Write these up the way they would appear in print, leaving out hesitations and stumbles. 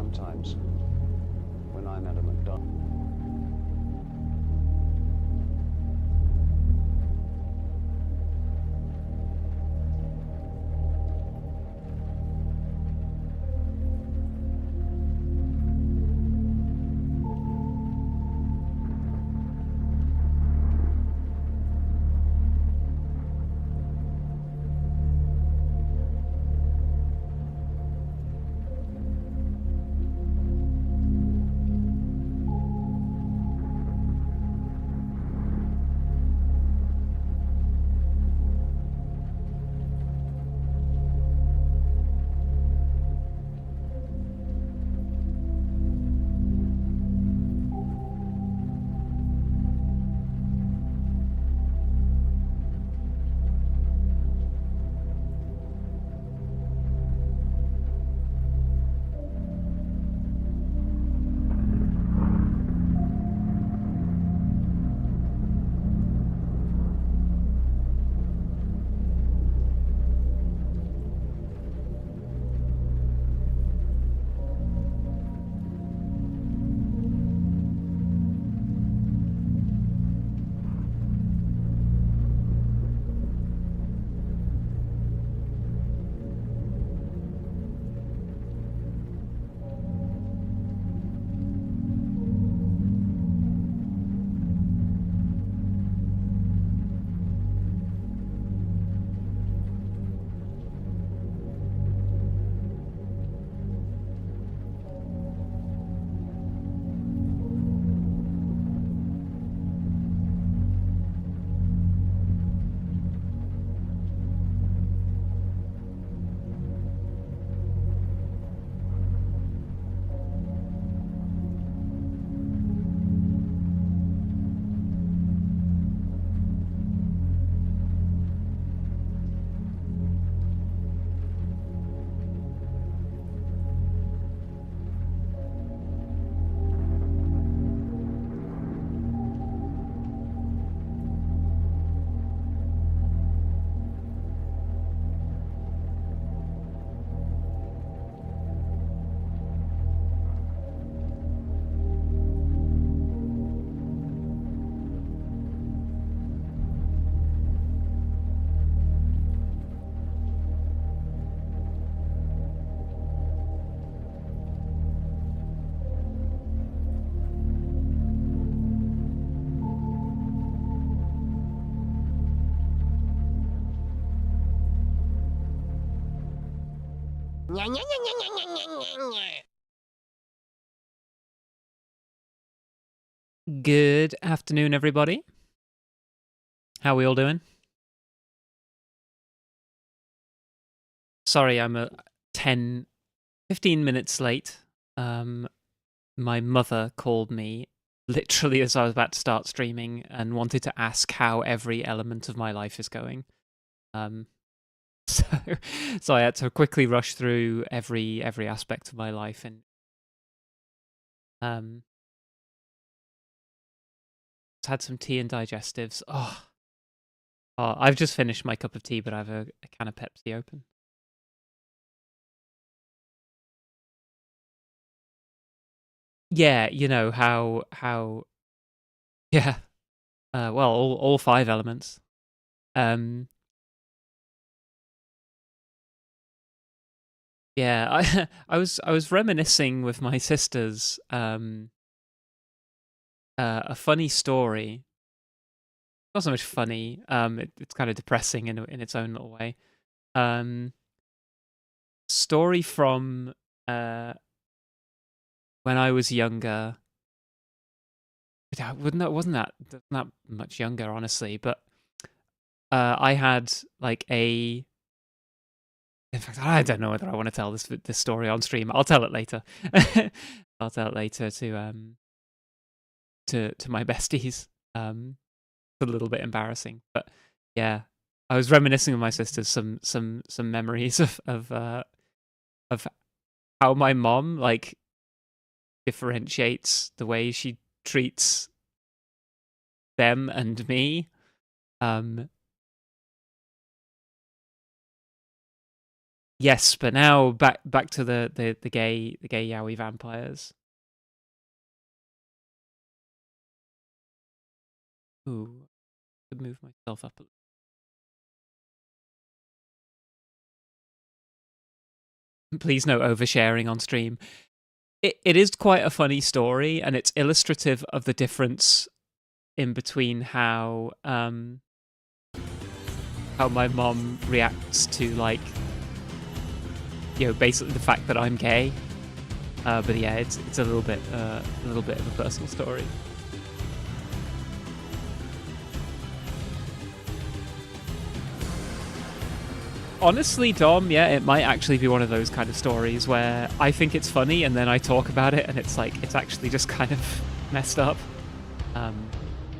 sometimes when I'm at a McDonald's. Good afternoon, everybody. How are we all doing? Sorry, I'm 15 minutes late. My mother called me literally as I was about to start streaming and wanted to ask how every element of my life is going. So, so I had to quickly rush through every aspect of my life and had some tea and digestives. Oh, I've just finished my cup of tea, but I have a can of Pepsi open. Yeah, you know how yeah. Well, all five elements. Um, yeah, I was reminiscing with my sisters. A funny story. Not so much funny. It's kind of depressing in its own little way. Um, Story from uh when I was younger. Wasn't that much younger, honestly. But I had like a. In fact, I don't know whether I want to tell this story on stream. I'll tell it later. I'll tell it later to my besties. It's a little bit embarrassing, but yeah, I was reminiscing with my sisters some memories of how my mom like differentiates the way she treats them and me. Um, Yes, but now back to the gay yaoi vampires. Ooh, I could move myself up a little. Please no oversharing on stream. It is quite a funny story, and it's illustrative of the difference in between how my mom reacts to, like, you know, basically the fact that I'm gay. But yeah, it's a little bit of a personal story. Honestly, Dom, yeah, it might actually be one of those kind of stories where I think it's funny and then I talk about it and it's like, it's actually just kind of messed up.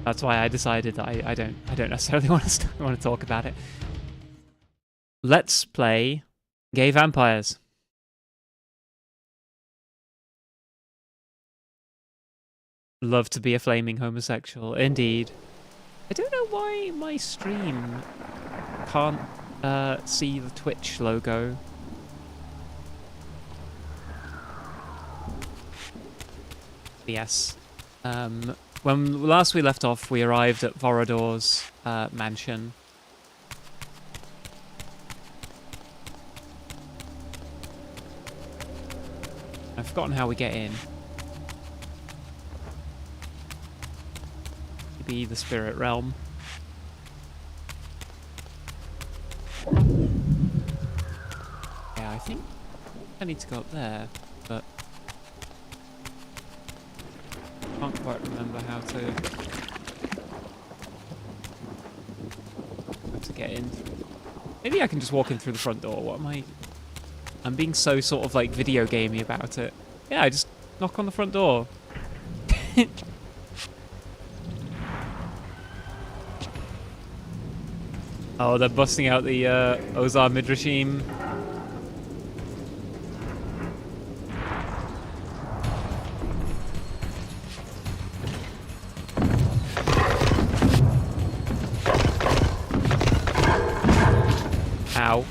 That's why I decided that I don't necessarily want to talk about it. Let's play Gay Vampires. Love to be a flaming homosexual, indeed. I don't know why my stream can't see the Twitch logo. Yes. When last we left off, we arrived at Vorador's mansion. I've forgotten how we get in. Maybe the spirit realm. Yeah, I think I need to go up there, but I can't quite remember how to get in. Maybe I can just walk in through the front door. What am I? I'm being so sort of like video gamey about it. Yeah, I just knock on the front door. Oh, they're busting out the Ozar Midrashim. Ow.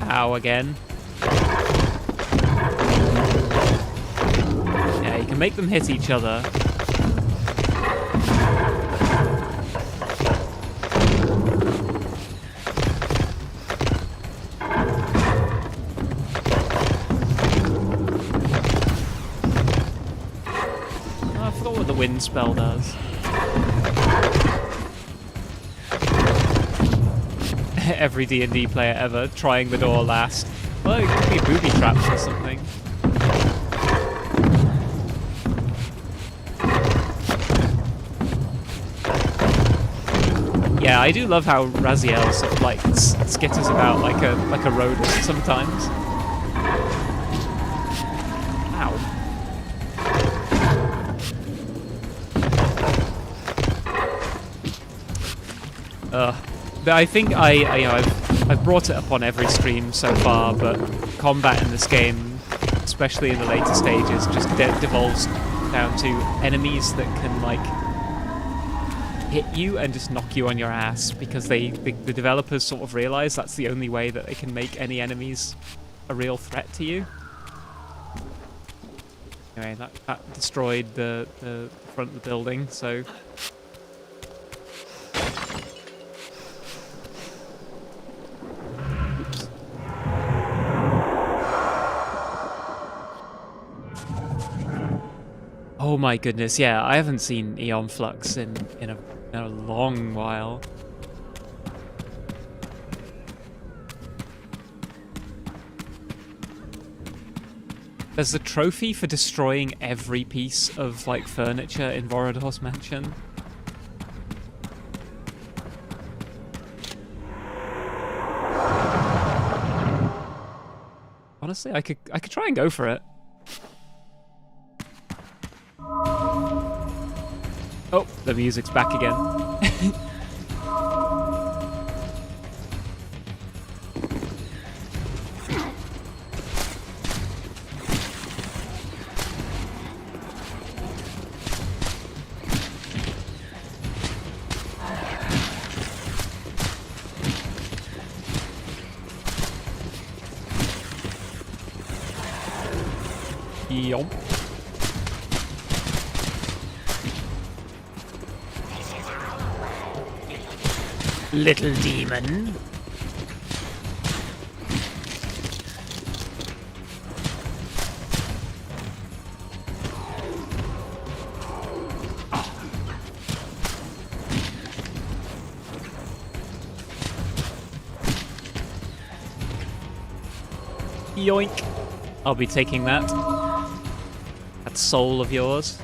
Ow again. Yeah, you can make them hit each other. Oh, I forgot what the wind spell does. Every D&D player ever trying the door last. Well, it could be booby traps or something. Yeah, I do love how Raziel sort of like skitters about like a rodent sometimes. Ow. But I think I've brought it up on every stream so far, but combat in this game, especially in the later stages, just devolves down to enemies that can like hit you and just knock you on your ass, because the developers sort of realize that's the only way that they can make any enemies a real threat to you. Anyway, that destroyed the front of the building, so... Oh my goodness, yeah, I haven't seen Eon Flux in a long while. There's a trophy for destroying every piece of like furniture in Vorador's mansion. Honestly, I could try and go for it. Oh, the music's back again. Yomp. Little demon. Yoink. I'll be taking that. That soul of yours.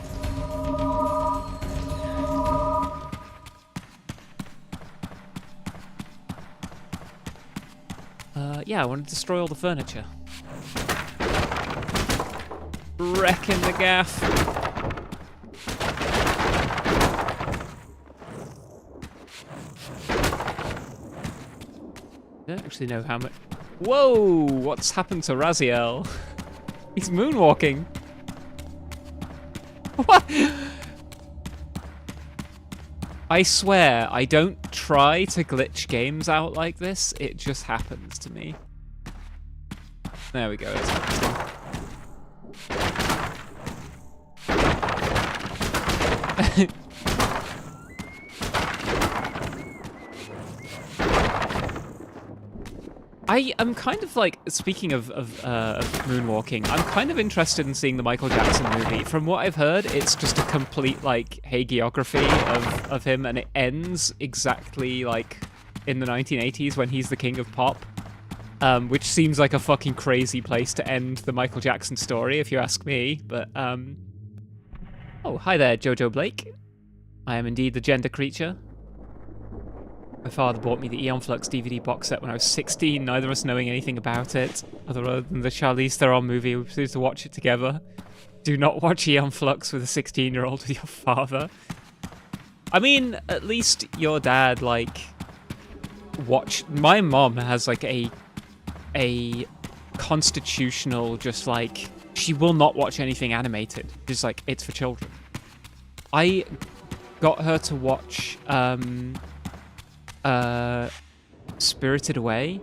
Yeah, I want to destroy all the furniture. Wrecking the gaff. I don't actually know how much... Whoa! What's happened to Raziel? He's moonwalking. What? I swear, I don't try to glitch games out like this. It just happens to me. There we go. It's happening. I am kind of like, speaking of moonwalking, I'm kind of interested in seeing the Michael Jackson movie. From what I've heard, it's just a complete like hagiography of him, and it ends exactly like in the 1980s when he's the king of pop, which seems like a fucking crazy place to end the Michael Jackson story, if you ask me. But oh, hi there, Jojo Blake. I am indeed the gender creature. My father bought me the Eon Flux DVD box set when I was 16, neither of us knowing anything about it, other than the Charlize Theron movie. We proceeded to watch it together. Do not watch Eon Flux with a 16-year-old with your father. I mean, at least your dad, like, watch... My mom has, like, a constitutional, just, like... She will not watch anything animated. Just, like, it's for children. I got her to watch... Spirited Away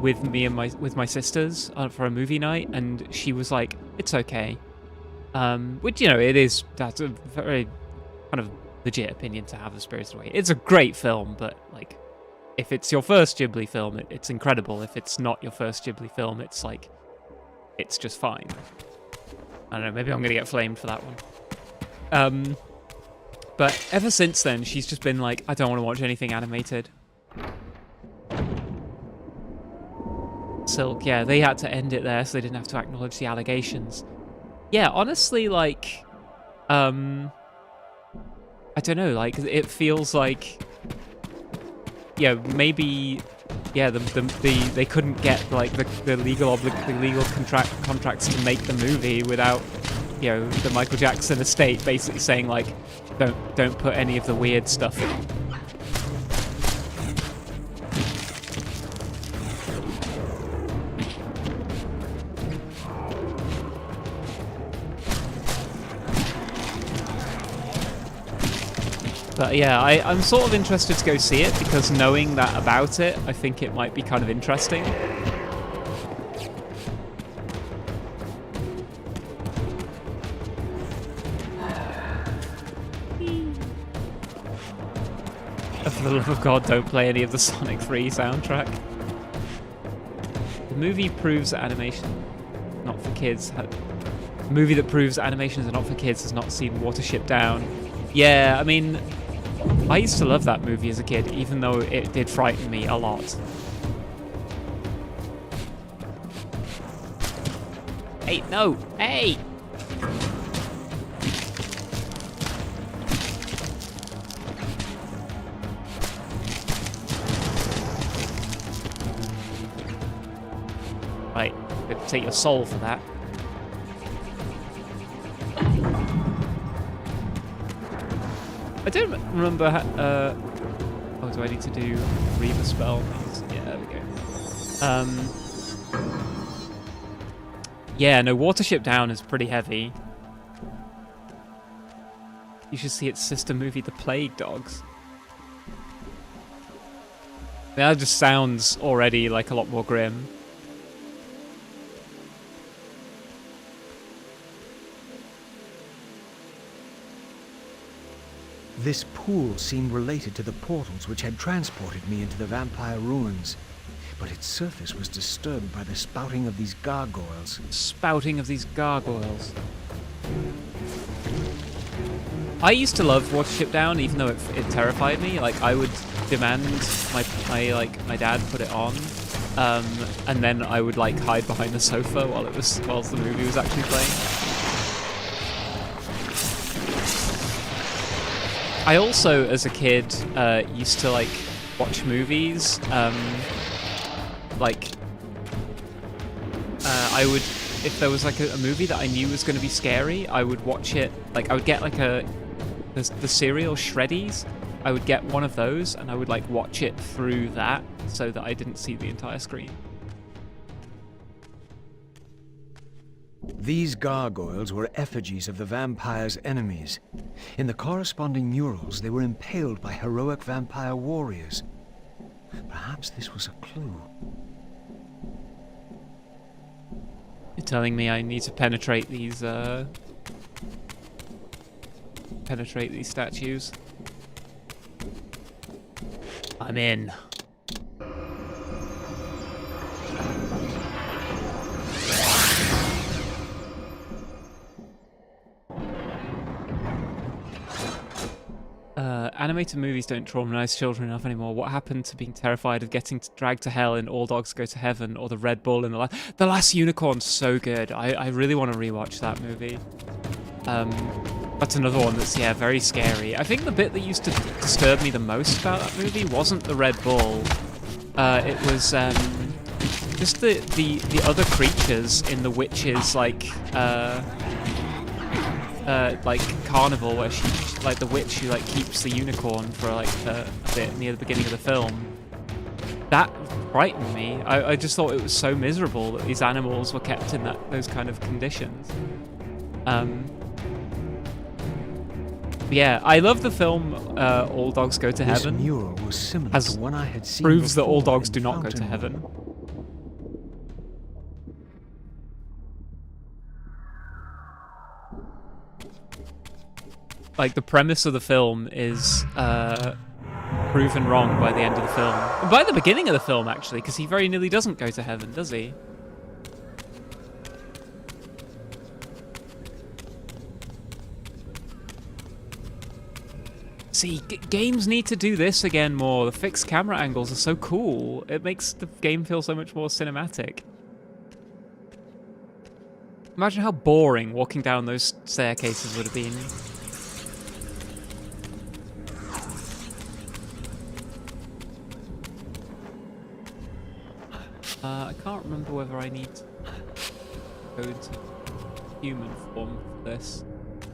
with me and my sisters for a movie night, and she was like, it's okay, which, you know, that's a very kind of legit opinion to have of Spirited Away. It's a great film, but like, if it's your first Ghibli film, it's incredible. If it's not your first Ghibli film, it's like, it's just fine. I don't know, maybe I'm gonna get flamed for that one. But ever since then, she's just been like, I don't want to watch anything animated. Silk, yeah, they had to end it there so they didn't have to acknowledge the allegations. Yeah, honestly, like, I don't know, like, it feels like, yeah, maybe, yeah, they couldn't get, like, the legal contracts to make the movie without, you know, the Michael Jackson estate basically saying, like, don't put any of the weird stuff in. But yeah, I'm sort of interested to go see it, because knowing that about it, I think it might be kind of interesting. For the love of God, don't play any of the Sonic 3 soundtrack. The movie proves that animation not for kids. The movie that proves that animations are not for kids has not seen Watership Down. Yeah, I mean, I used to love that movie as a kid, even though it did frighten me a lot. Hey, no! Hey! Right, take your soul for that. I don't remember. Oh, do I need to do Reaver spell? Yeah, there we go. Yeah, no, Watership Down is pretty heavy. You should see its sister movie, The Plague Dogs. That just sounds already like a lot more grim. This pool seemed related to the portals which had transported me into the vampire ruins, but its surface was disturbed by the spouting of these gargoyles. Spouting of these gargoyles. I used to love Watership Down, even though it terrified me. Like, I would demand my dad put it on, and then I would like hide behind the sofa whilst the movie was actually playing. I also, as a kid, used to like watch movies. I would, if there was like a movie that I knew was going to be scary, I would watch it. Like, I would get like the cereal Shreddies. I would get one of those and I would like watch it through that so that I didn't see the entire screen. These gargoyles were effigies of the vampire's enemies. In the corresponding murals, they were impaled by heroic vampire warriors. Perhaps this was a clue. You're telling me I need to penetrate these statues? I'm in. Animated movies don't traumatize children enough anymore. What happened to being terrified of getting dragged to hell in All Dogs Go to Heaven, or the Red Bull in The Last Unicorn's so good. I really want to rewatch that movie. That's another one that's, yeah, very scary. I think the bit that used to disturb me the most about that movie wasn't the Red Bull. It was just the other creatures in the witch's like carnival, where she like the witch who like keeps the unicorn for like a bit near the beginning of the film. That frightened me. I just thought it was so miserable that these animals were kept in those kind of conditions. Yeah, I love the film All Dogs Go to Heaven. This mural was similar to one I had seen proves that all before dogs in do not go to Fountain. heaven. Like, the premise of the film is proven wrong by the end of the film. And by the beginning of the film, actually, because he very nearly doesn't go to heaven, does he? See, games need to do this again more. The fixed camera angles are so cool. It makes the game feel so much more cinematic. Imagine how boring walking down those staircases would have been. I can't remember whether I need to go into human form for this.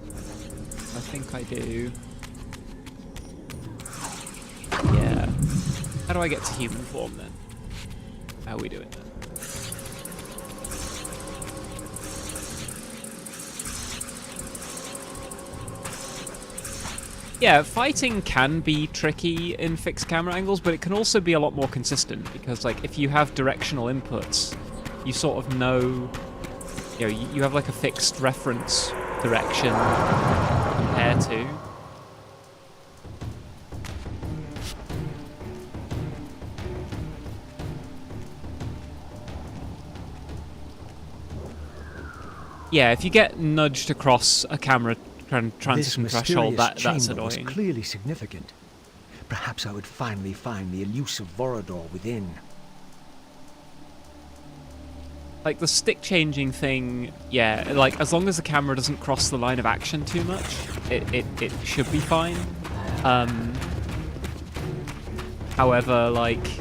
I think I do. Yeah. How do I get to human form then? How are we doing that? Yeah, fighting can be tricky in fixed camera angles, but it can also be a lot more consistent, because like if you have directional inputs, you sort of know, you know, you have like a fixed reference direction to compare to. Yeah, if you get nudged across a camera transition threshold, that's chamber annoying. was clearly significant. Perhaps I would finally find the elusive Vorador within. Like the stick changing thing, yeah, like as long as the camera doesn't cross the line of action too much, it should be fine. However, like,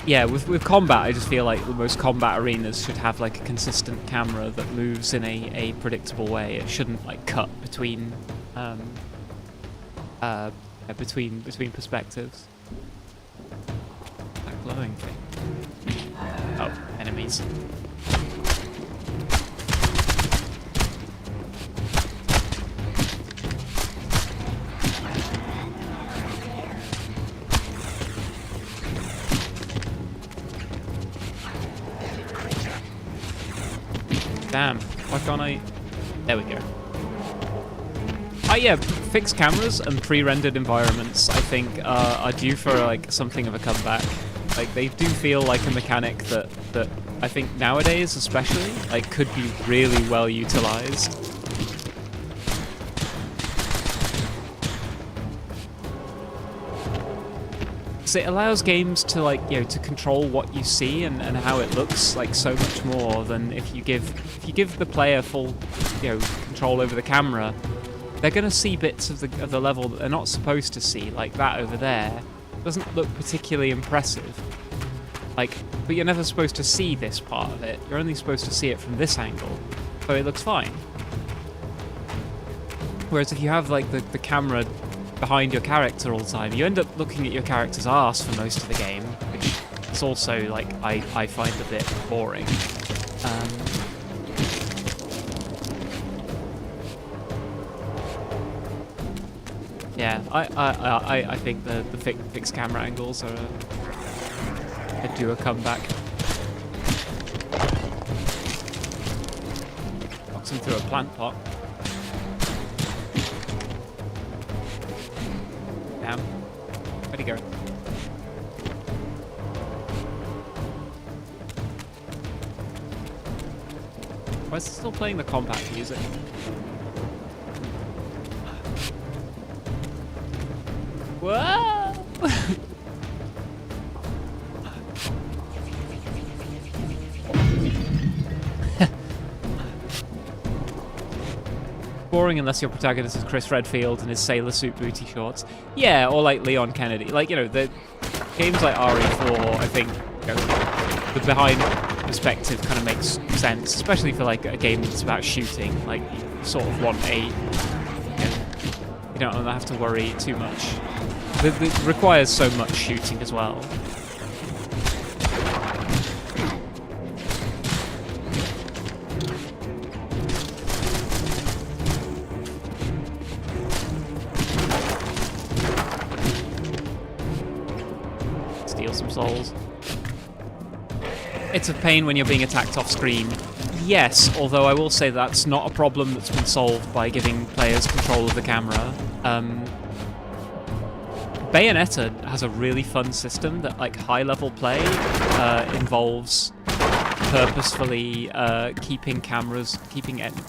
yeah, with combat, I just feel like most combat arenas should have like a consistent camera that moves in a predictable way. It shouldn't like cut between between perspectives. That glowing thing. Oh, enemies. Damn, why can't I? There we go. Oh yeah, fixed cameras and pre-rendered environments, I think, are due for like something of a comeback. Like they do feel like a mechanic that I think nowadays, especially, like could be really well utilized. So it allows games to like, you know, to control what you see and how it looks like so much more than if you give the player full, you know, control over the camera. They're gonna see bits of the level that they're not supposed to see, like that over there. Doesn't look particularly impressive. Like, but you're never supposed to see this part of it. You're only supposed to see it from this angle, so it looks fine. Whereas if you have like the camera behind your character all the time, you end up looking at your character's arse for most of the game, which is also like I find a bit boring. Yeah, I think the fixed camera angles are do a comeback. Knocks him through a plant pot. Damn. Where'd he go? Why is it still playing the combat music? Whoa! Boring unless your protagonist is Chris Redfield in his sailor suit booty shorts. Yeah, or like Leon Kennedy. Like, you know, the games like RE4, I think, you know, the behind perspective kind of makes sense, especially for like a game that's about shooting. Like, you sort of want a, you don't have to worry too much. It requires so much shooting as well. Steal some souls. It's a pain when you're being attacked off screen. Yes, although I will say that's not a problem that's been solved by giving players control of the camera. Bayonetta has a really fun system that, like, high-level play involves purposefully keeping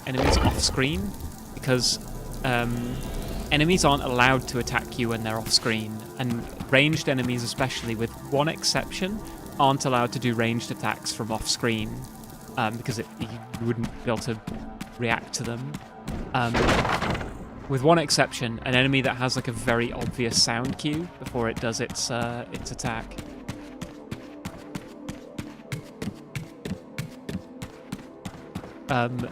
enemies off-screen, because enemies aren't allowed to attack you when they're off-screen, and ranged enemies, especially with one exception, aren't allowed to do ranged attacks from off-screen, because you wouldn't be able to react to them. With one exception, an enemy that has like a very obvious sound cue before it does its attack. But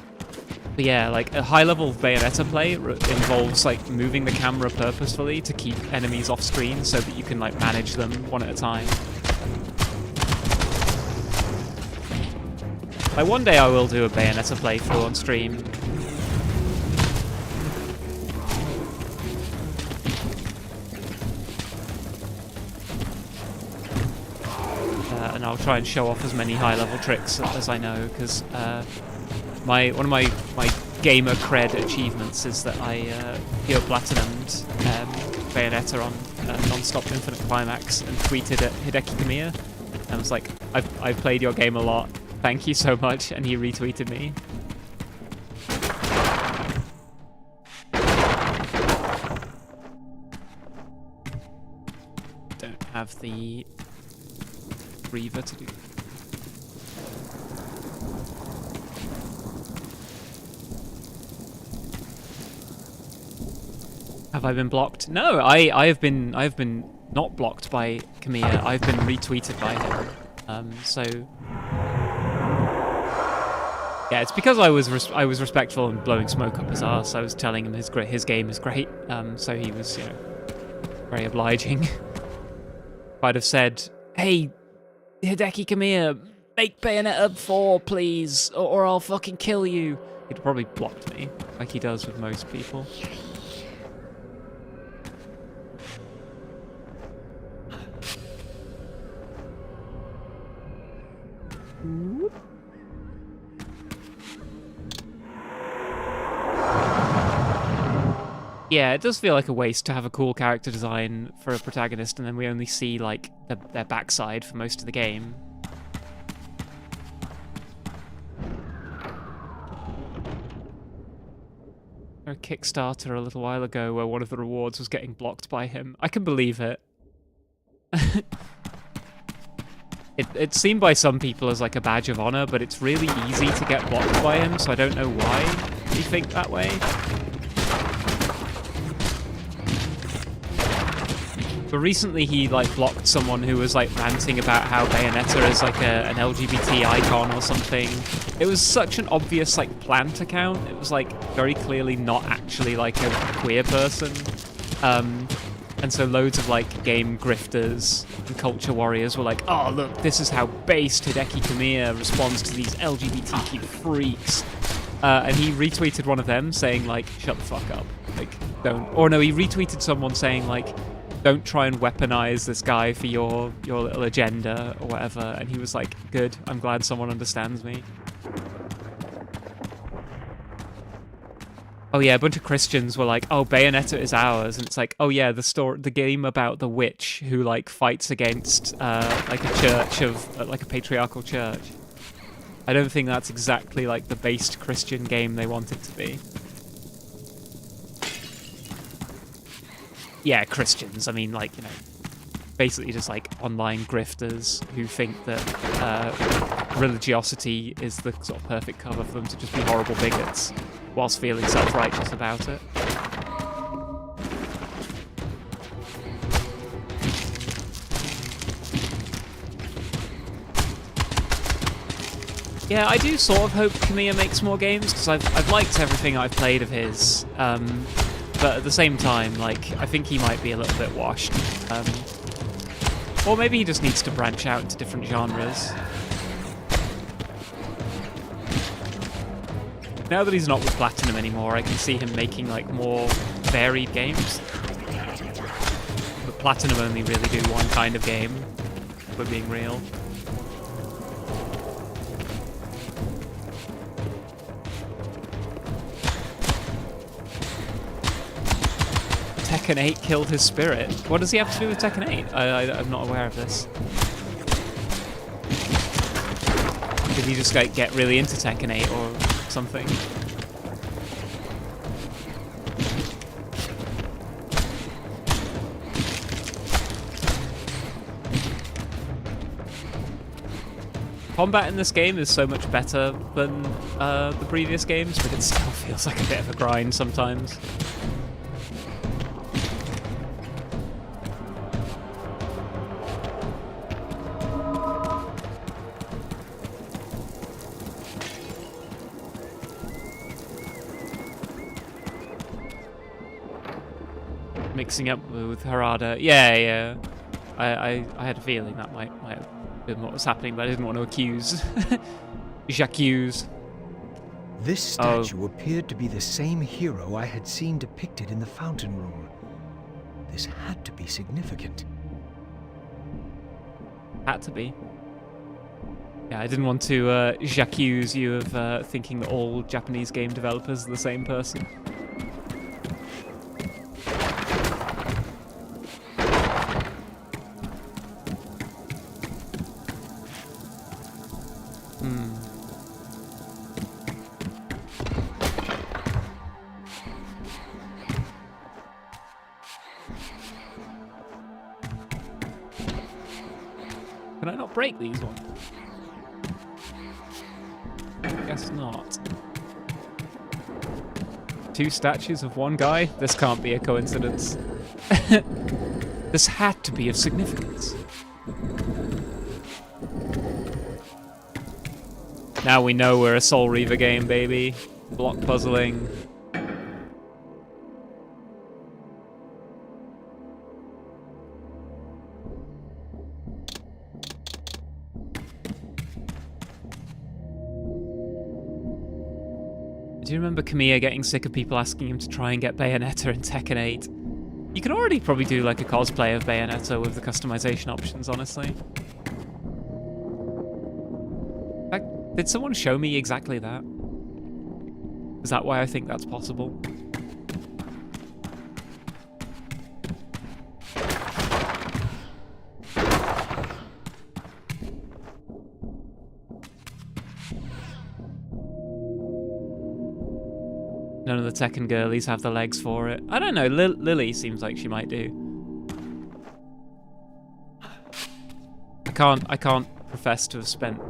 yeah, like a high level of Bayonetta play involves like moving the camera purposefully to keep enemies off screen so that you can like manage them one at a time. Like one day I will do a Bayonetta playthrough on stream. And I'll try and show off as many high-level tricks as I know, because one of my gamer cred achievements is that I pure platinumed Bayonetta on Non-Stop Infinite Climax and tweeted at Hideki Kamiya and was like, I've played your game a lot, thank you so much, and he retweeted me. Don't have the Reaver to do. Have I been blocked? No, I have been not blocked by Kamiya. I've been retweeted by him. So yeah, it's because I was respectful and blowing smoke up his arse. I was telling him his game is great. So he was, you know, very obliging. If I'd have said, hey, Hideki Kamiya, make Bayonetta 4, please, or I'll fucking kill you, he'd probably blocked me, like he does with most people. Yeah, it does feel like a waste to have a cool character design for a protagonist and then we only see, like, their backside for most of the game. A Kickstarter a little while ago where one of the rewards was getting blocked by him. I can believe it. It's seen by some people as like a badge of honor, but it's really easy to get blocked by him, so I don't know why you think that way. But recently he like blocked someone who was like ranting about how Bayonetta is like an LGBT icon or something. It was such an obvious like plant account. It was like very clearly not actually like a queer person. And so loads of like game grifters and culture warriors were like, oh look, this is how base Hideki Kamiya responds to these LGBTQ freaks. And he retweeted one of them saying like, shut the fuck up. Like, don't. Or no, he retweeted someone saying like, don't try and weaponize this guy for your little agenda or whatever. And he was like, good, I'm glad someone understands me. Oh yeah, a bunch of Christians were like, oh, Bayonetta is ours. And it's like, oh yeah, the game about the witch who like fights against like a church of, like a patriarchal church. I don't think that's exactly like the based Christian game they want it to be. Yeah, Christians. I mean, like, you know, basically just like online grifters who think that religiosity is the sort of perfect cover for them to just be horrible bigots whilst feeling self-righteous about it. Yeah, I do sort of hope Kamiya makes more games, because I've liked everything I've played of his. But at the same time, like, I think he might be a little bit washed. Or maybe he just needs to branch out into different genres. Now that he's not with Platinum anymore, I can see him making, like, more varied games. But Platinum only really do one kind of game, if we're being real. Tekken 8 killed his spirit. What does he have to do with Tekken 8? I'm not aware of this. Did he just like get really into Tekken 8 or something? Combat in this game is so much better than the previous games, but it still feels like a bit of a grind sometimes. Mixing up with Harada. Yeah. I had a feeling that might have been what was happening, but I didn't want to accuse. J'accuse. This statue appeared to be the same hero I had seen depicted in the fountain room. This had to be significant. Had to be. Yeah, I didn't want to j'accuse you of thinking that all Japanese game developers are the same person. Can I not break these ones? Guess not. 2 statues of one guy? This can't be a coincidence. This had to be of significance. Now we know we're a Soul Reaver game, baby. Block puzzling. Do you remember Kamiya getting sick of people asking him to try and get Bayonetta in Tekken 8? You could already probably do like a cosplay of Bayonetta with the customization options, honestly. Did someone show me exactly that? Is that why I think that's possible? None of the Tekken girlies have the legs for it. I don't know. Lily seems like she might do. I can't profess to have spent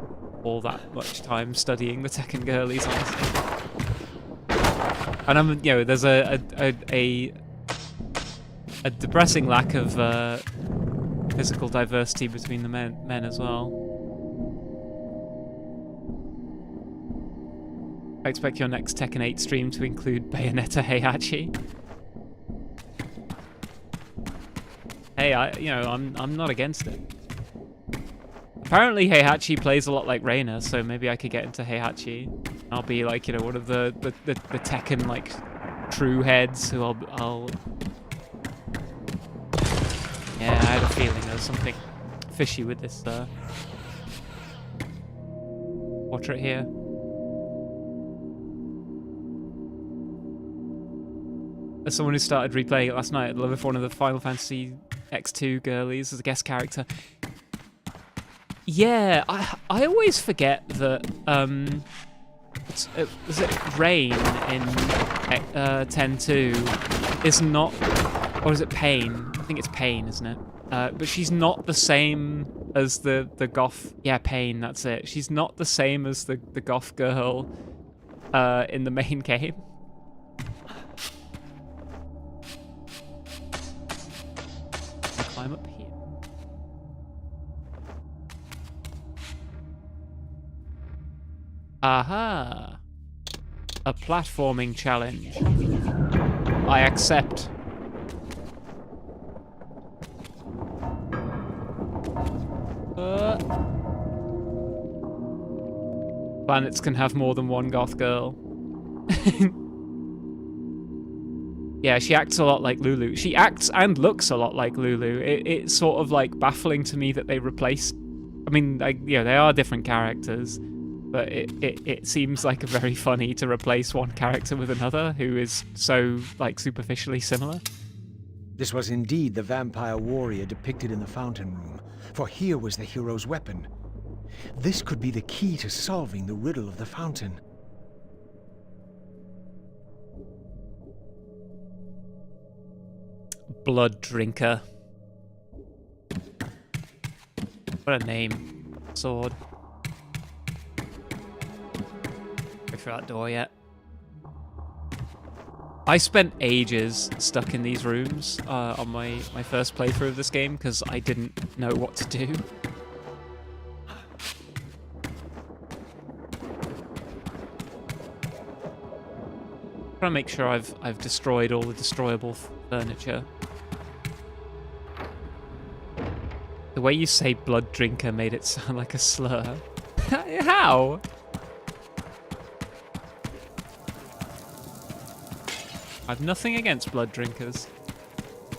all that much time studying the Tekken girlies, honestly. And there's a depressing lack of physical diversity between the men as well. I expect your next Tekken 8 stream to include Bayonetta Heihachi. Hey, I'm not against it. Apparently Heihachi plays a lot like Reina, so maybe I could get into Heihachi. I'll be like, one of the Tekken like true heads who I'll. Yeah, I had a feeling there was something fishy with this portrait here. As someone who started replaying it last night, I'd love if one of the Final Fantasy X2 girlies as a guest character. Yeah, I always forget that was it Rain in 10-2 is not, or is it Pain? I think it's Pain, isn't it? But she's not the same as the goth. Yeah, Pain. That's it. She's not the same as the goth girl in the main game. Climb up here. Aha! A platforming challenge. I accept. Planets can have more than one goth girl. Yeah, she acts a lot like Lulu. She acts and looks a lot like Lulu. It's sort of like baffling to me that they replaced. I mean, they are different characters, but it seems like very funny to replace one character with another who is so like superficially similar. This was indeed the vampire warrior depicted in the fountain room, for here was the hero's weapon. This could be the key to solving the riddle of the fountain. Blood Drinker. What a name. Sword. Go through that door yet. I spent ages stuck in these rooms on my first playthrough of this game because I didn't know what to do. Trying to make sure I've destroyed all the destroyable furniture. The way you say blood drinker made it sound like a slur. How? I've nothing against blood drinkers.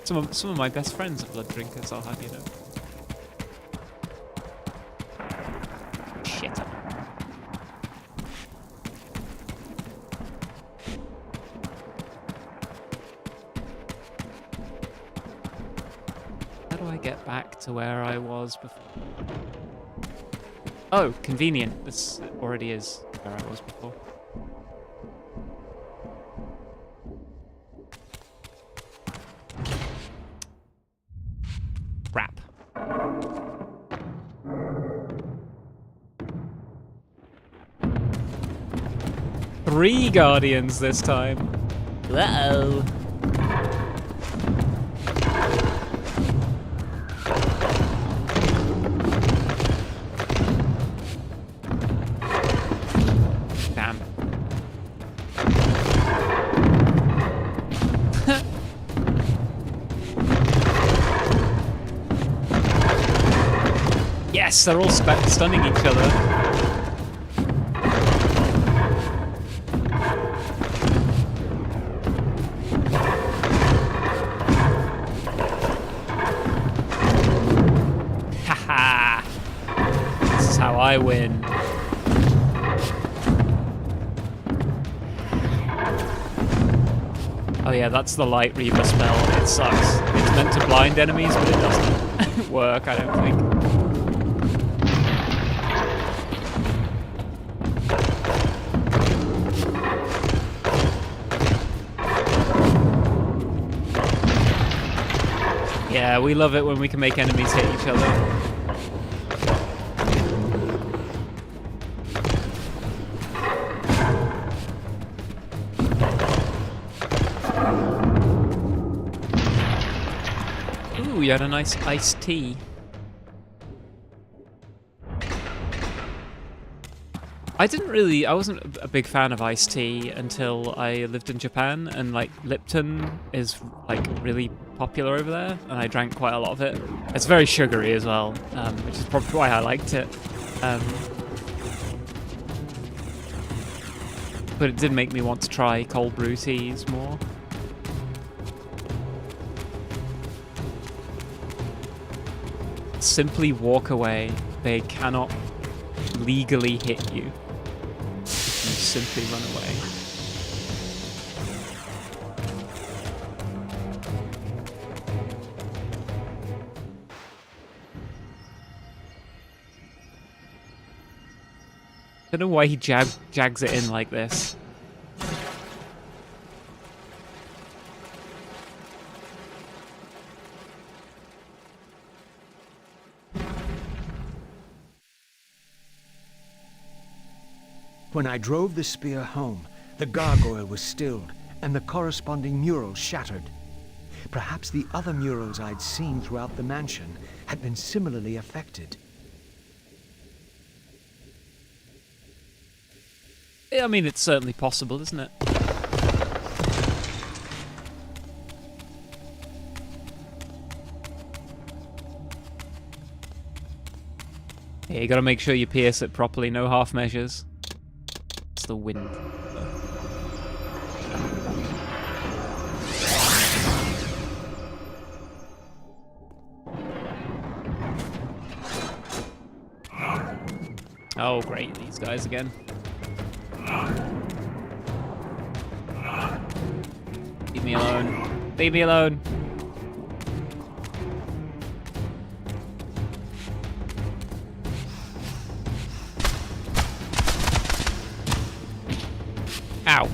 Some of my best friends are blood drinkers, I'll have you know. Shit. How do I get back to where I was before? Oh, convenient. This already is where I was before. Crap. Three guardians this time. Uh-oh. Damn. Yes, they're all stunning each other. Haha! This is how I win. Oh yeah, that's the Light Reaver spell. It sucks. It's meant to blind enemies, but it doesn't work, I don't think. Yeah, we love it when we can make enemies hit each other. Ooh, you had a nice iced tea. I wasn't a big fan of iced tea until I lived in Japan, and like Lipton is like really popular over there, and I drank quite a lot of it. It's very sugary as well, which is probably why I liked it. But it did make me want to try cold brew teas more. Simply walk away. They cannot legally hit you. You simply run away. I don't know why he jags it in like this. When I drove the spear home, the gargoyle was stilled, and the corresponding mural shattered. Perhaps the other murals I'd seen throughout the mansion had been similarly affected. I mean, it's certainly possible, isn't it? Yeah, you gotta make sure you pierce it properly, no half measures. It's the wind. Oh, great, these guys again. Leave me alone. Leave me alone. Ow.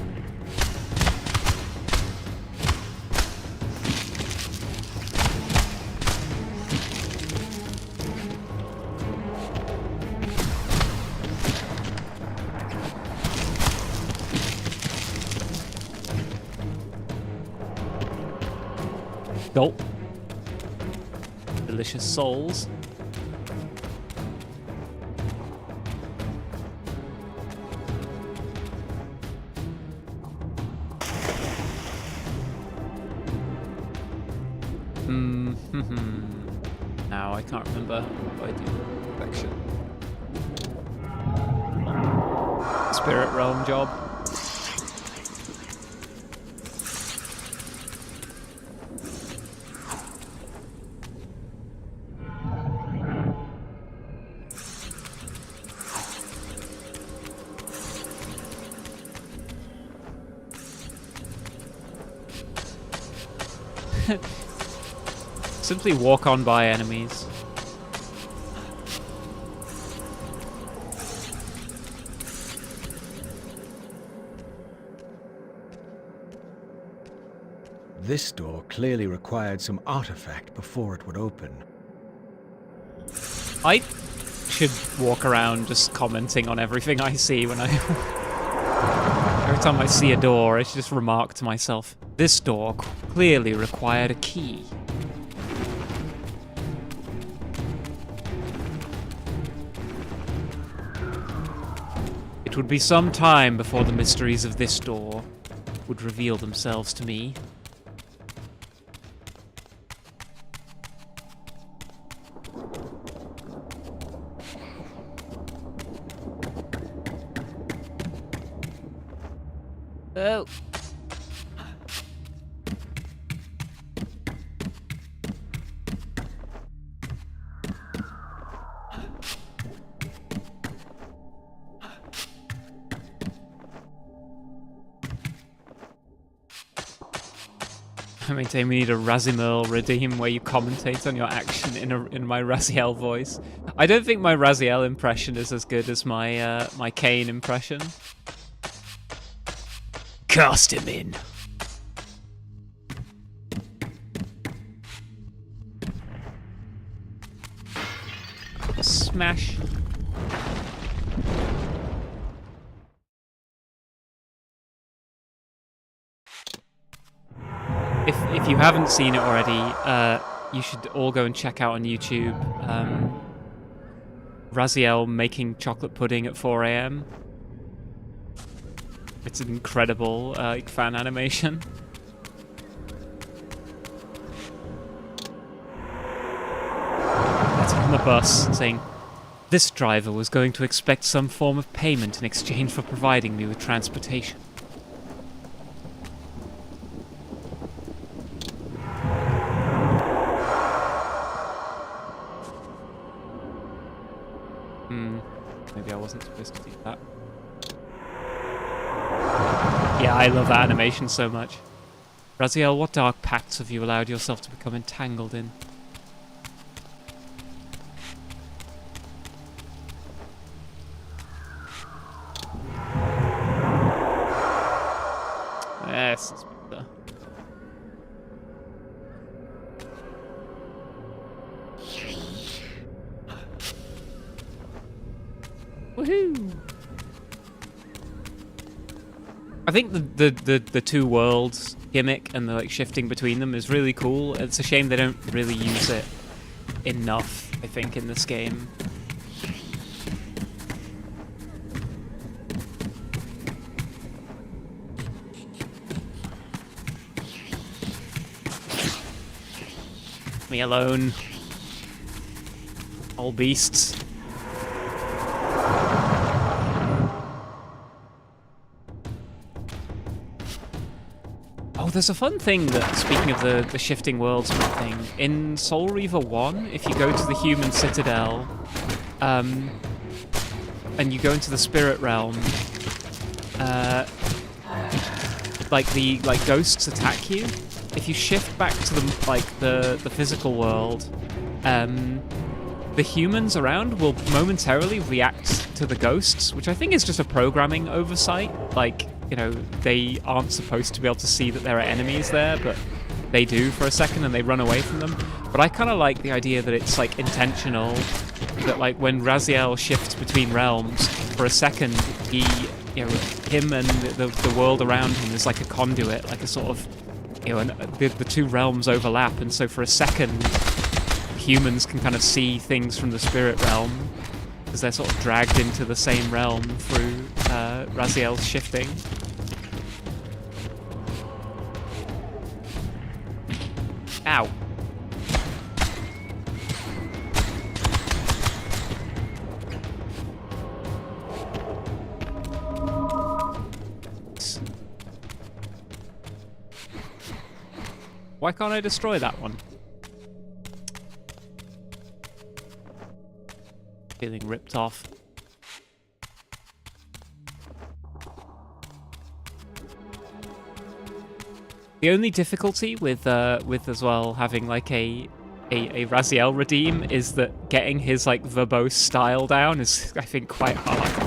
Gulp. Delicious souls. Now I can't remember what I do. Perfection. Spirit realm job. Simply walk on by enemies. This door clearly required some artifact before it would open. I should walk around just commenting on everything I see when I... Every time I see a door, I should just remark to myself, this door clearly required a key. It would be some time before the mysteries of this door would reveal themselves to me. Oh. I maintain we need a Raziel redeem where you commentate on your action in my Raziel voice. I don't think my Raziel impression is as good as my my Kain impression. Cast him in. Smash. If you haven't seen it already, you should all go and check out on YouTube Raziel making chocolate pudding at 4 a.m. It's an incredible fan animation. That's on the bus saying, "This driver was going to expect some form of payment in exchange for providing me with transportation." Maybe I wasn't supposed to do that. Yeah, I love that animation so much. Raziel, what dark pacts have you allowed yourself to become entangled in? Yes, it's better. Woohoo! I think the two worlds gimmick and the like shifting between them is really cool. It's a shame they don't really use it enough, I think, in this game. Leave me alone. All beasts. Oh, there's a fun thing that, speaking of the shifting worlds thing, in Soul Reaver 1, if you go to the human citadel, and you go into the spirit realm, like ghosts attack you. If you shift back to the physical world, the humans around will momentarily react to the ghosts, which I think is just a programming oversight. Like, you know, they aren't supposed to be able to see that there are enemies there, but they do for a second and they run away from them. But I kind of like the idea that it's like intentional, that like when Raziel shifts between realms, for a second he, you know, him and the world around him is like a conduit, like a sort of, you know, and the two realms overlap, and so for a second humans can kind of see things from the spirit realm because they're sort of dragged into the same realm through Raziel's shifting. Ow. Why can't I destroy that one? Feeling ripped off. The only difficulty with as well having like a Raziel redeem is that getting his like verbose style down is, I think, quite hard.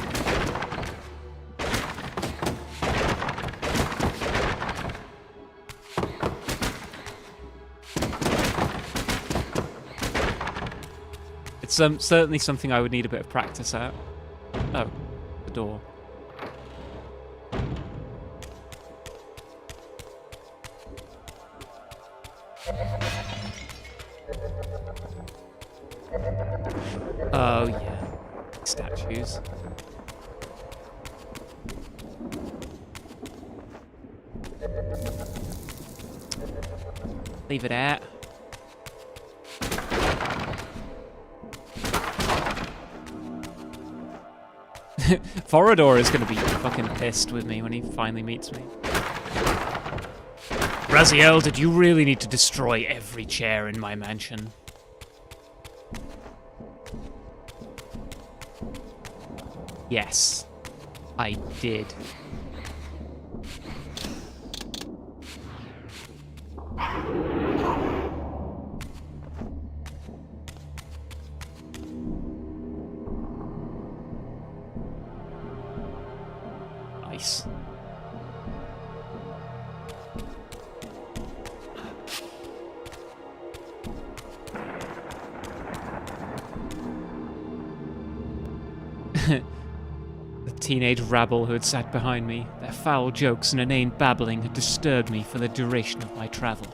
It's certainly something I would need a bit of practice at. Oh, the door. Oh yeah, statues. Leave it at. Forador is going to be fucking pissed with me when he finally meets me. Raziel, did you really need to destroy every chair in my mansion? Yes, I did. Nice. The teenage rabble who had sat behind me, their foul jokes and inane babbling had disturbed me for the duration of my travel.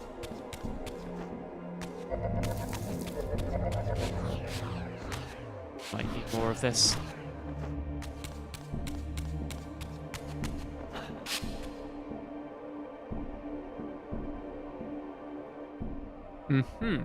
Might need more of this. Mm-hmm.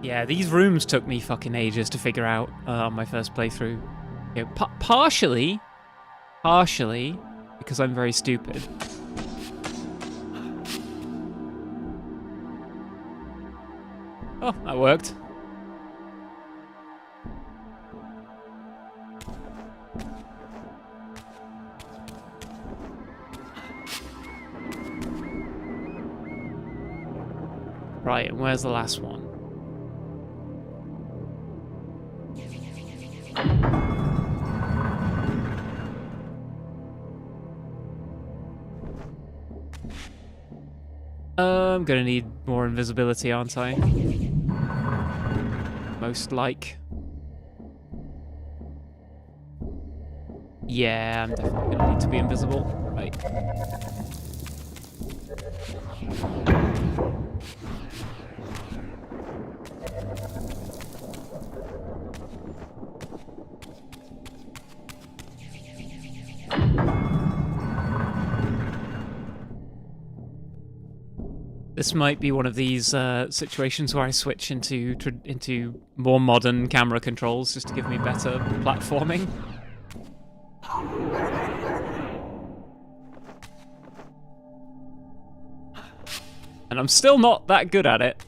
Yeah, these rooms took me fucking ages to figure out on my first playthrough. You know, partially, because I'm very stupid. Oh, that worked. Right, and where's the last one? I'm gonna need more invisibility, aren't I? Most like. Yeah, I'm definitely gonna need to be invisible. Right. This might be one of these situations where I switch into more modern camera controls just to give me better platforming. And I'm still not that good at it.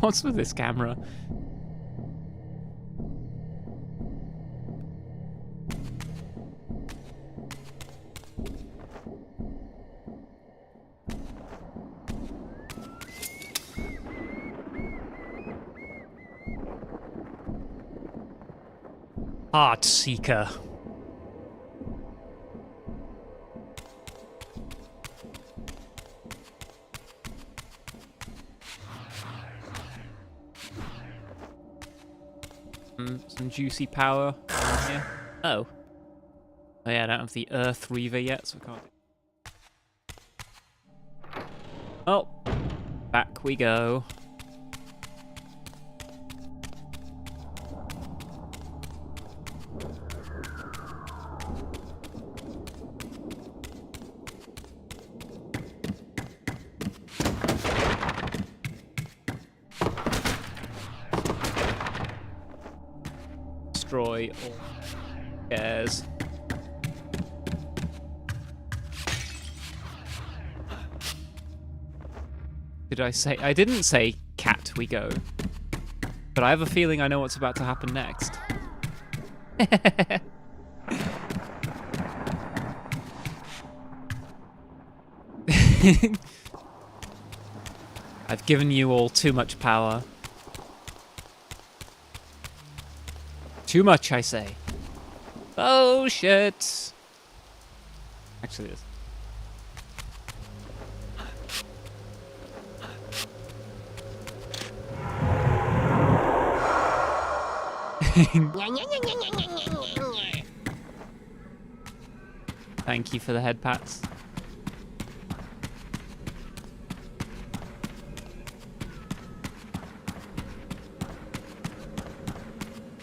What's with this camera? Heart Seeker. Some juicy power in here. Oh. Oh yeah, I don't have the Earth Reaver yet, so I can't. Oh. Back we go. Destroy all cares. Did I say? I didn't say cat we go. But I have a feeling I know what's about to happen next. I've given you all too much power. Too much, I say. Oh, shit. Actually, it is. Thank you for the head pats.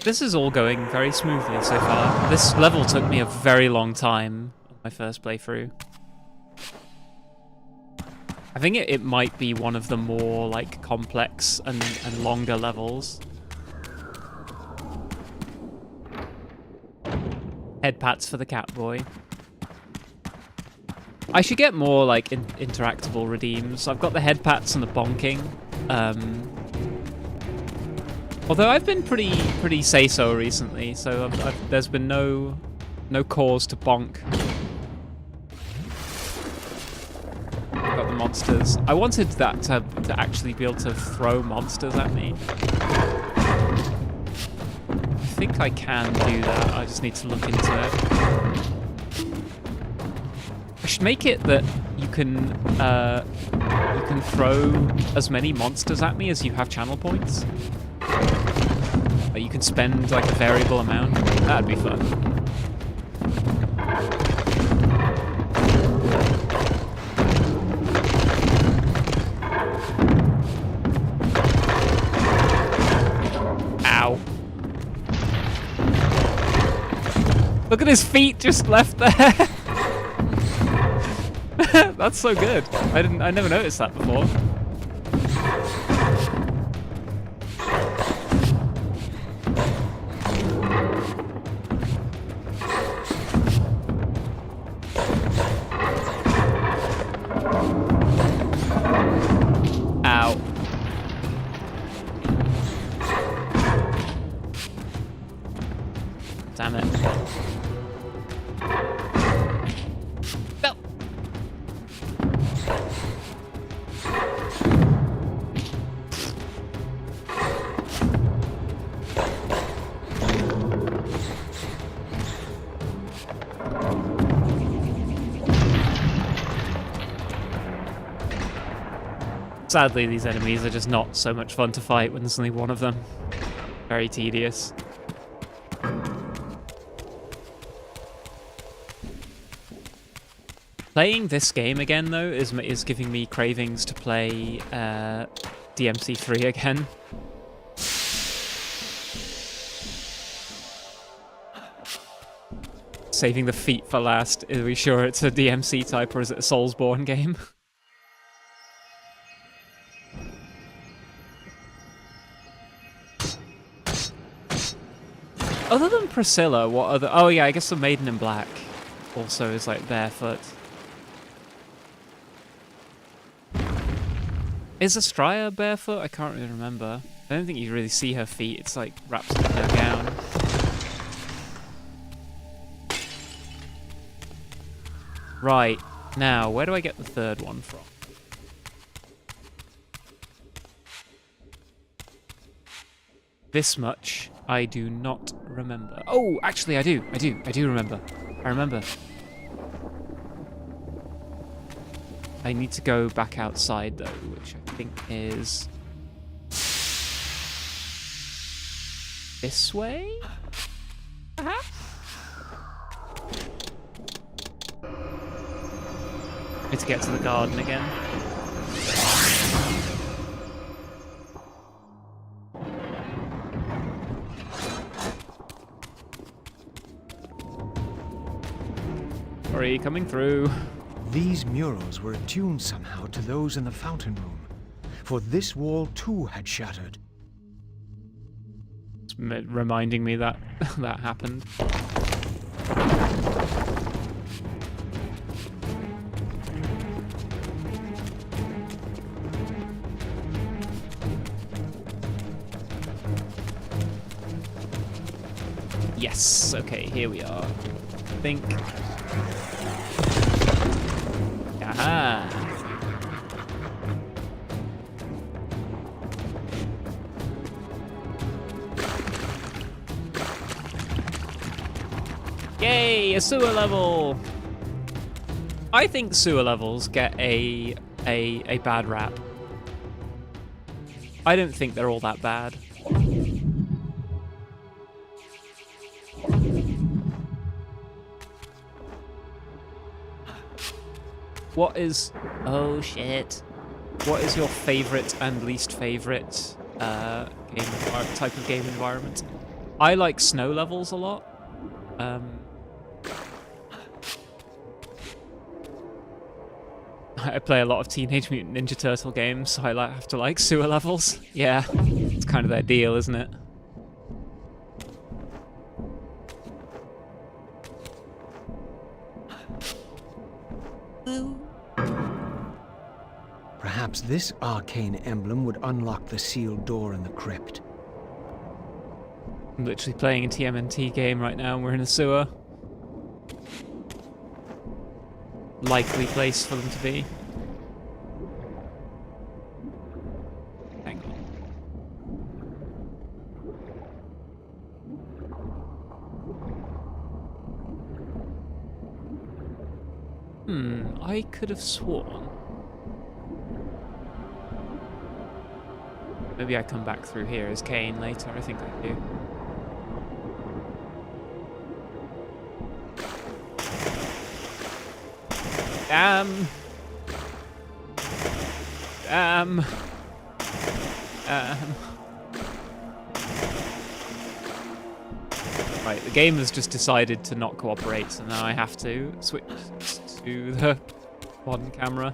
This is all going very smoothly so far. This level took me a very long time on my first playthrough. I think it might be one of the more like complex and longer levels. Head pats for the cat boy. I should get more like interactable redeems. I've got the head pats and the bonking. Although I've been pretty say-so recently, so there's been no cause to bonk. Got the monsters. I wanted that to actually be able to throw monsters at me. I think I can do that. I just need to look into it. I should make it that you can throw as many monsters at me as you have channel points. Like you can spend like a variable amount. That'd be fun. Ow. Look at his feet just left there. That's so good. I never noticed that before. Ow. Damn it. No. Sadly, these enemies are just not so much fun to fight when there's only one of them. Very tedious. Playing this game again, though, is giving me cravings to play DMC3 again. Saving the feet for last. Are we sure it's a DMC type or is it a Soulsborne game? Other than Priscilla, what other... Oh yeah, I guess the Maiden in Black also is like barefoot. Is Estrella barefoot? I can't really remember. I don't think you really see her feet. It's like wraps in her gown. Right. Now, where do I get the third one from? This much I do not remember. Oh, actually I do. I do remember. I remember. I need to go back outside though, which I think is this way? Perhaps? Need to get to the garden again. Sorry, coming through. These murals were attuned somehow to those in the fountain room, for this wall too had shattered. It's reminding me that that happened. Yes, okay, here we are. I think. Aha! Yay, a sewer level! I think sewer levels get a bad rap. I don't think they're all that bad. What is... Oh, shit. What is your favorite and least favorite type of game environment? I like snow levels a lot. I play a lot of Teenage Mutant Ninja Turtle games, so I have to like sewer levels. Yeah, it's kind of their deal, isn't it? Perhaps this arcane emblem would unlock the sealed door in the crypt. I'm literally playing a TMNT game right now and we're in a sewer. Likely place for them to be. Hang on. I could have sworn. Maybe I come back through here as Kain later. I think I do. Damn. Right, the game has just decided to not cooperate, so now I have to switch to the one camera.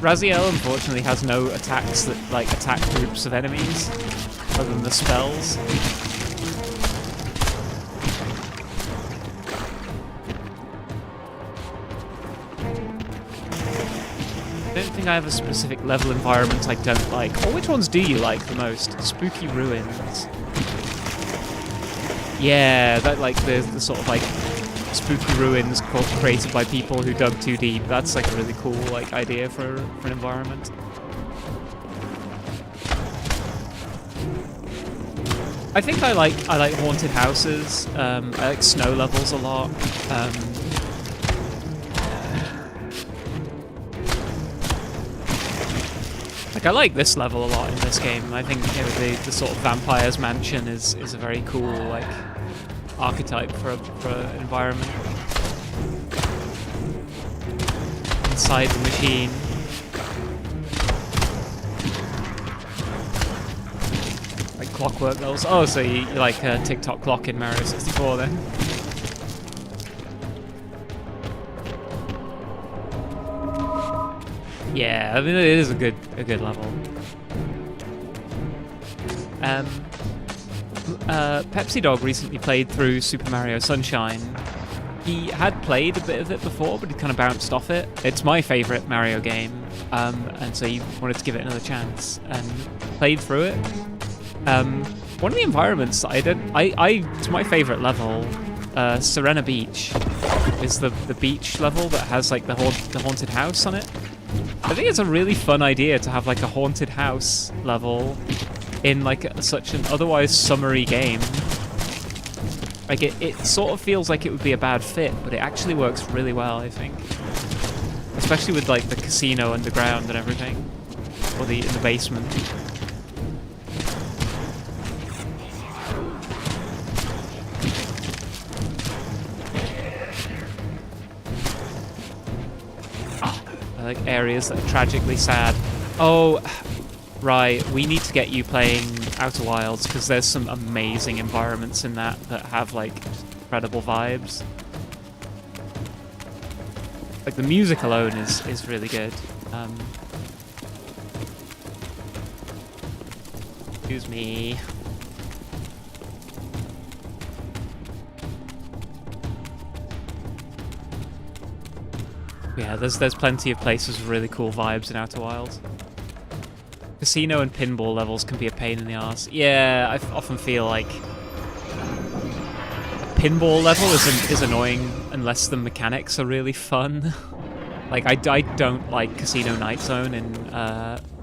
Raziel unfortunately has no attacks that like attack groups of enemies, other than the spells. I don't think I have a specific level environment I don't like. Or which ones do you like the most? Spooky Ruins. Yeah, that like the sort of like spooky ruins created by people who dug too deep. That's like a really cool like idea for an environment. I think I like haunted houses. I like snow levels a lot. Like I like this level a lot in this game. I think the sort of vampire's mansion is a very cool like archetype for an environment. Inside the machine. Like clockwork levels. Oh, so you like a TikTok clock in Mario 64 then? Yeah, I mean it is a good level. Pepsi Dog recently played through Super Mario Sunshine. He had played a bit of it before, but he kind of bounced off it. It's my favourite Mario game, and so he wanted to give it another chance and played through it. One of the environments that it's my favourite level, Serena Beach, is the beach level that has like the haunted house on it. I think it's a really fun idea to have like a haunted house level in like such an otherwise summery game. Like it sort of feels like it would be a bad fit, but it actually works really well, I think. Especially with like the casino underground and everything, or in the basement. I like areas that are tragically sad. Oh. Right, we need to get you playing Outer Wilds because there's some amazing environments in that have like incredible vibes. Like the music alone is really good. Excuse me. Yeah, there's plenty of places with really cool vibes in Outer Wilds. Casino and pinball levels can be a pain in the arse. Yeah, I often feel like a pinball level is annoying unless the mechanics are really fun. Like, I don't like Casino Night Zone in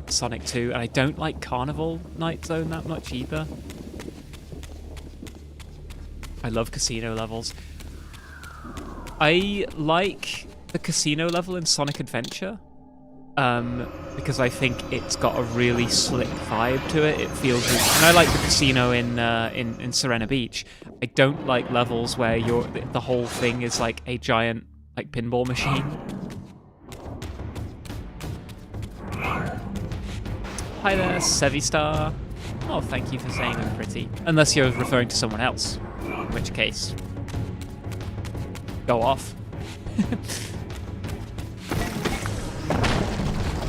Sonic 2, and I don't like Carnival Night Zone that much either. I love casino levels. I like the casino level in Sonic Adventure. Because I think it's got a really slick vibe to it. It feels really, and I like the casino in Serena Beach. I don't like levels where the whole thing is like a giant like pinball machine. Hi there, Sevistar. Oh, thank you for saying I'm pretty. Unless you're referring to someone else, in which case, go off.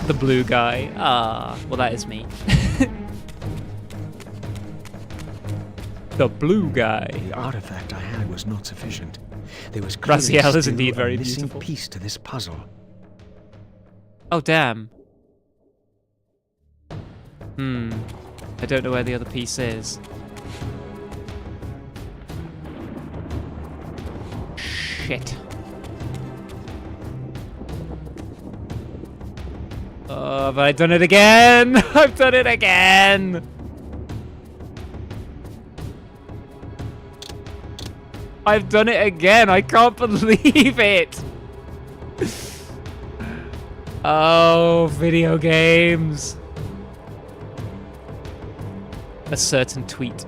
The blue guy. Ah, well that is me. The blue guy. The artifact I had was not sufficient. There was clearly Raziel is still indeed very a missing beautiful. piece to this puzzle. Oh, damn. I don't know where the other piece is. Shit. Oh, but I've done it again! I've done it again! I've done it again! I can't believe it! Oh, video games. A certain tweet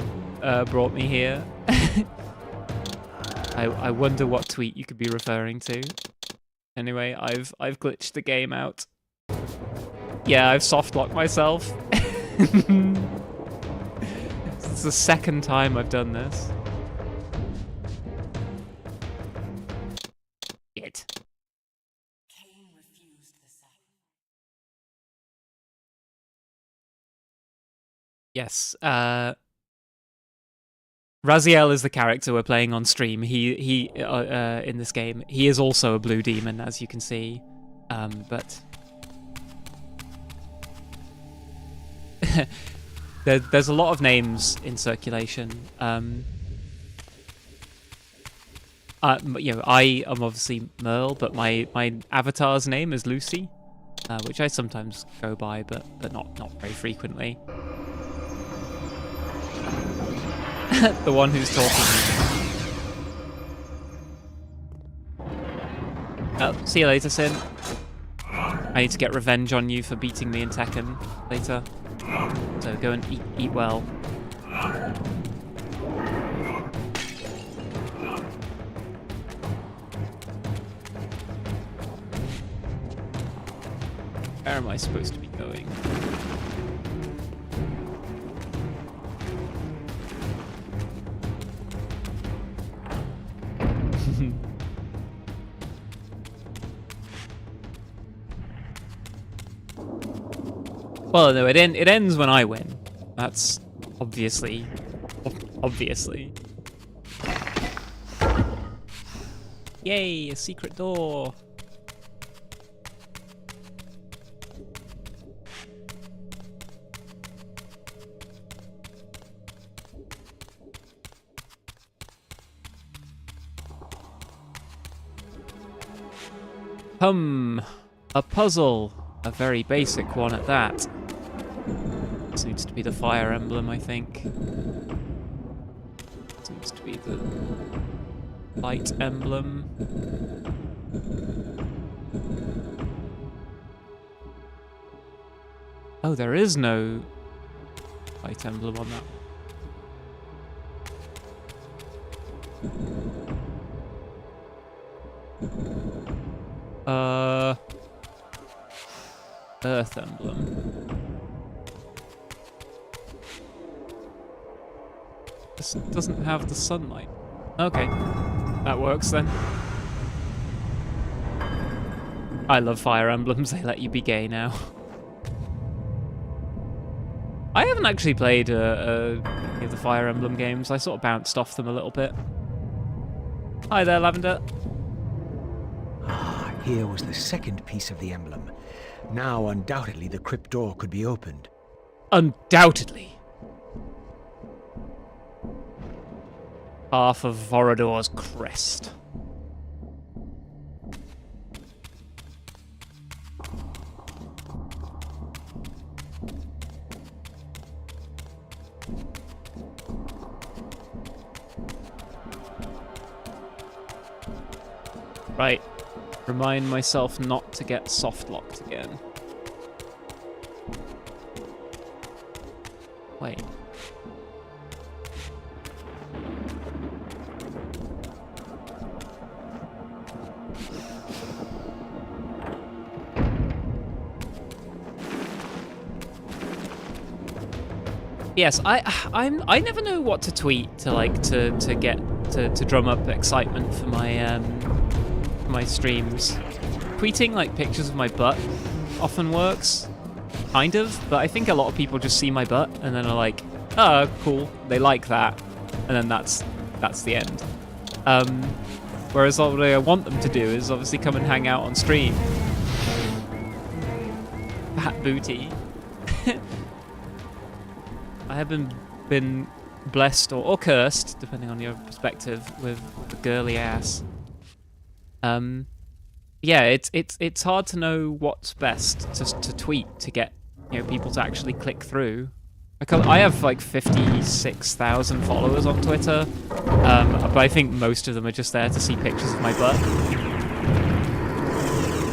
brought me here. I wonder what tweet you could be referring to. Anyway, I've glitched the game out. Yeah, I've softlocked myself. It's the second time I've done this. Shit. Yes, Raziel is the character we're playing on stream. He in this game, he is also a blue demon, as you can see, but there's a lot of names in circulation. You know, I am obviously Merle, but my avatar's name is Lucy, which I sometimes go by, but not very frequently. The one who's talking. Oh, see you later, Sin. I need to get revenge on you for beating me in Tekken later. So go and eat well. Where am I supposed to be going? Well, no, it ends when I win. That's obviously. Yay, a secret door. A puzzle. A very basic one at that. This needs to be the fire emblem, I think. This needs to be the light emblem. Oh, there is no light emblem on that. Earth emblem. This doesn't have the sunlight. Okay, that works then. I love fire emblems, they let you be gay now. I haven't actually played any of the Fire Emblem games. I sort of bounced off them a little bit. Hi there, Lavender. Ah, here was the second piece of the emblem. Now, undoubtedly, the crypt door could be opened. Undoubtedly. Half of Vorador's crest. Right. Remind myself not to get soft-locked again. Wait. Yes, I never know what to tweet to drum up excitement for my streams. Tweeting like pictures of my butt often works, kind of, but I think a lot of people just see my butt and then are like, oh, cool, they like that. and then that's the end. Whereas what I want them to do is obviously come and hang out on stream. Fat booty. I have been blessed or cursed, depending on your perspective, with a girly ass. Yeah, it's hard to know what's best to tweet to get people to actually click through. I have like 56,000 followers on Twitter, but I think most of them are just there to see pictures of my butt,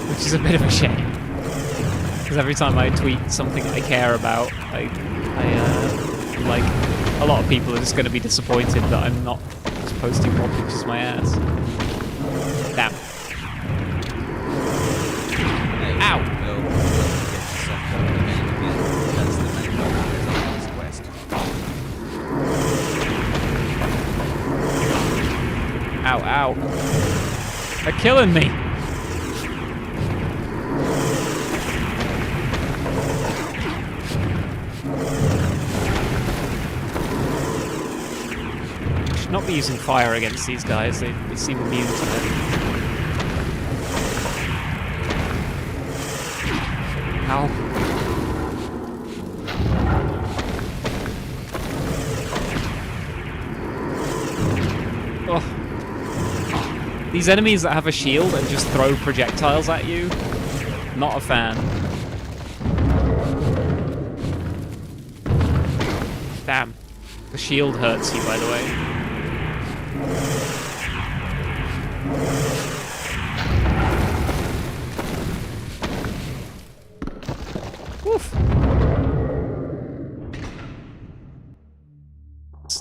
which is a bit of a shame. Because every time I tweet something I care about, I like a lot of people are just going to be disappointed that I'm not just posting more pictures of my ass. Damn. Ow! Ow, ow. They're killing me. I should not be using fire against these guys. They seem immune to it. Ow. Oh. These enemies that have a shield and just throw projectiles at you, not a fan. Damn. The shield hurts you, by the way. Woof.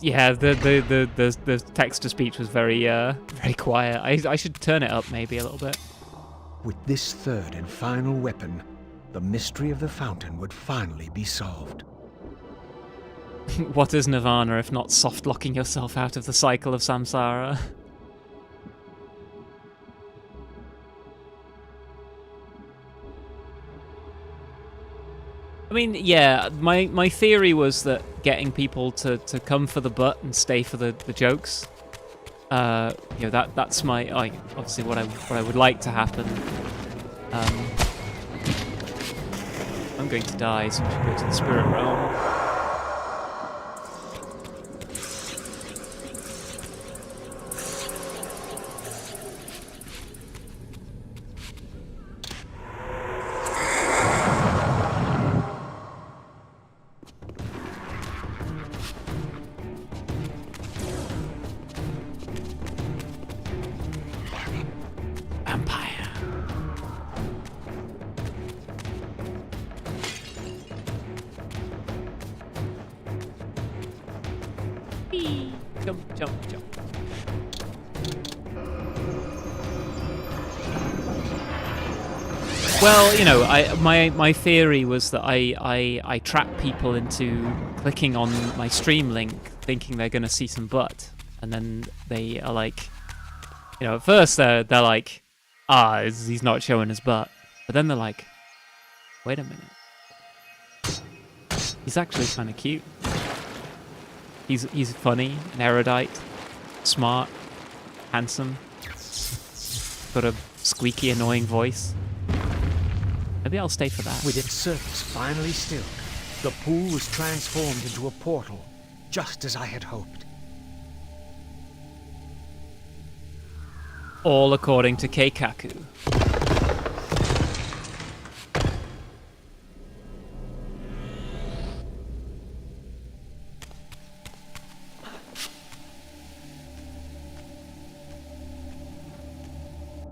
Yeah, the text to speech was very very quiet. I should turn it up maybe a little bit. With this third and final weapon, the mystery of the fountain would finally be solved. What is Nirvana if not soft locking yourself out of the cycle of samsara? I mean, yeah, my theory was that getting people to come for the butt and stay for the jokes. That's my obviously what I would like to happen. I'm going to die, so I should go to the spirit realm. Jump. Well, my theory was that I trap people into clicking on my stream link thinking they're going to see some butt, and then they are like, at first they're like, he's not showing his butt, but then they're like, wait a minute, he's actually kind of cute. He's funny, and erudite, smart, handsome, got a squeaky, annoying voice. Maybe I'll stay for that. With its surface finally stilled, the pool was transformed into a portal, just as I had hoped. All according to Keikaku.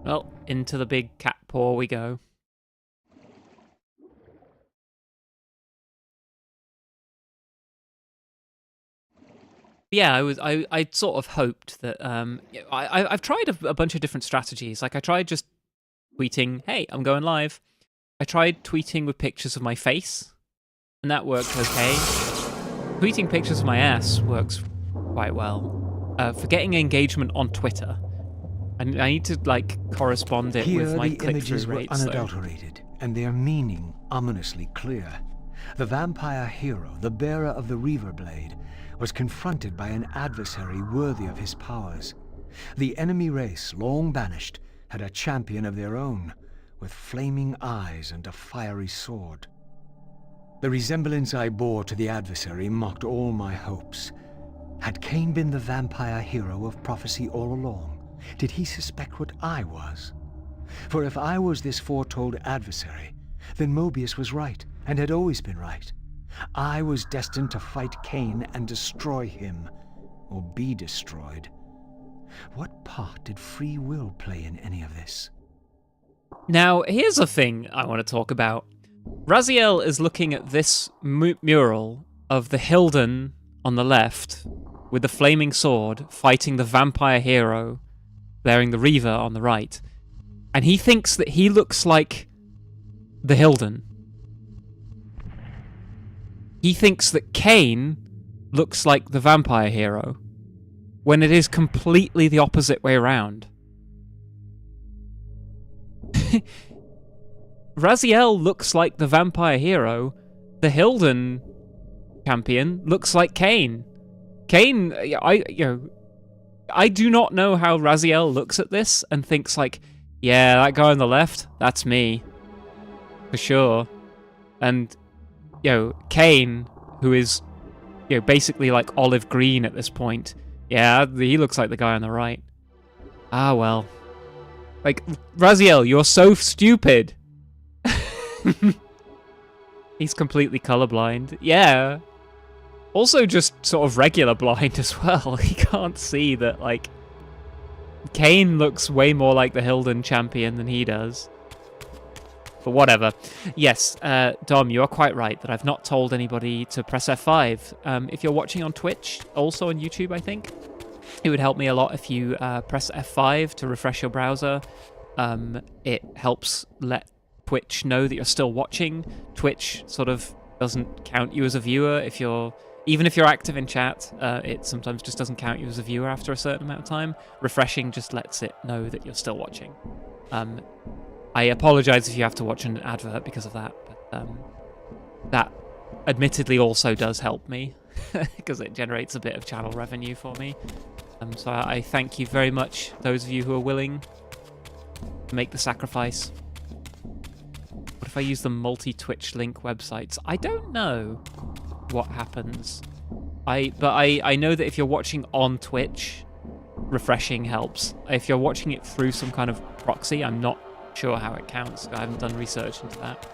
Well, into the big cat paw we go. Yeah, I sort of hoped that I've tried a bunch of different strategies. Like I tried just tweeting, "Hey, I'm going live." I tried tweeting with pictures of my face, and that worked okay. Tweeting pictures of my ass works quite well. For getting engagement on Twitter, I need to correspond it with my click-through rates. Here the images were unadulterated, and their meaning ominously clear. The vampire hero, the bearer of the Reaver Blade, was confronted by an adversary worthy of his powers. The enemy race, long banished, had a champion of their own, with flaming eyes and a fiery sword. The resemblance I bore to the adversary mocked all my hopes. Had Kain been the vampire hero of prophecy all along? Did he suspect what I was? For if I was this foretold adversary, then Mobius was right, and had always been right. I was destined to fight Kain and destroy him, or be destroyed. What part did free will play in any of this? Now, here's a thing I want to talk about. Raziel is looking at this mural of the Hilden on the left, with the flaming sword, fighting the vampire hero, bearing the Reaver on the right, and he thinks that he looks like the Hilden. He thinks that Kain looks like the vampire hero, when it is completely the opposite way around. Raziel looks like the vampire hero. The Hilden champion looks like Kain. Kain, I do not know how Raziel looks at this and thinks like, yeah, that guy on the left, that's me, for sure. And Kain, who is basically like olive green at this point, yeah, he looks like the guy on the right. Ah well. Like, Raziel, you're so stupid. He's completely colorblind. Yeah. Also just sort of regular blind as well. He can't see that, like, Kain looks way more like the Hilden champion than he does. But whatever. Yes, Dom, you are quite right that I've not told anybody to press F5. If you're watching on Twitch, also on YouTube, I think, it would help me a lot if you press F5 to refresh your browser. It helps let Twitch know that you're still watching. Twitch sort of doesn't count you as a viewer even if you're active in chat. It sometimes just doesn't count you as a viewer after a certain amount of time. Refreshing just lets it know that you're still watching. I apologize if you have to watch an advert because of that, but that admittedly also does help me because it generates a bit of channel revenue for me. So I thank you very much, those of you who are willing to make the sacrifice. What if I use the multi-Twitch link websites? I don't know what happens. But I know that if you're watching on Twitch, refreshing helps. If you're watching it through some kind of proxy, I'm not sure how it counts. I haven't done research into that.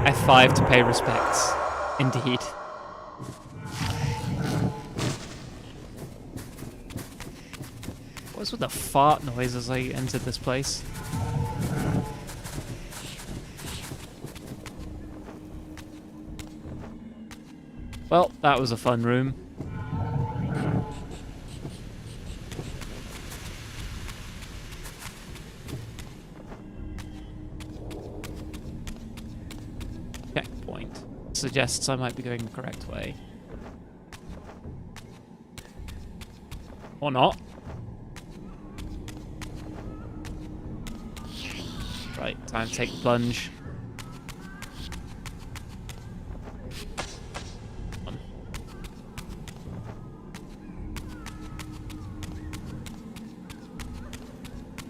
F5 to pay respects. Indeed. What's with the fart noise as I entered this place? Well, that was a fun room. Checkpoint. Suggests I might be going the correct way. Or not. Right, time to take the plunge.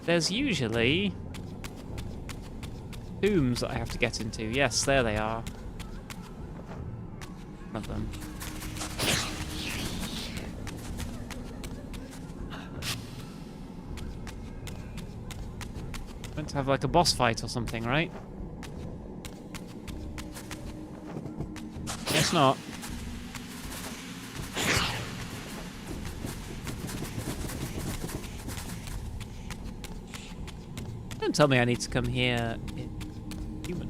There's usually tombs that I have to get into. Yes, there they are. One of them. Meant to have like a boss fight or something, right? Guess not. Don't tell me I need to come here in human.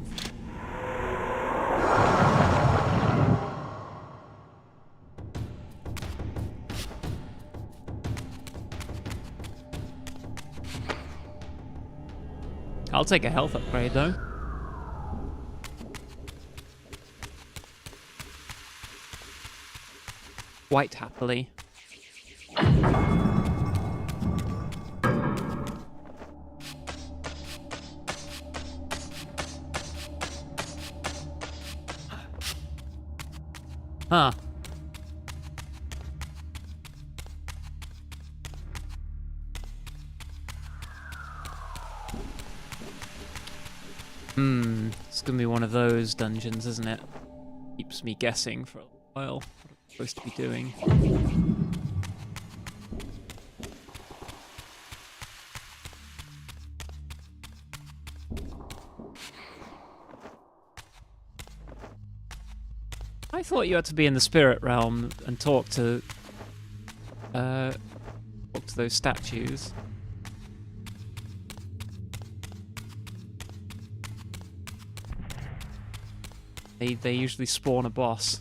I'll take a health upgrade though. Quite happily. Huh. It's gonna be one of those dungeons, isn't it? Keeps me guessing for a while what I'm supposed to be doing. I thought you had to be in the spirit realm and talk to those statues. They usually spawn a boss.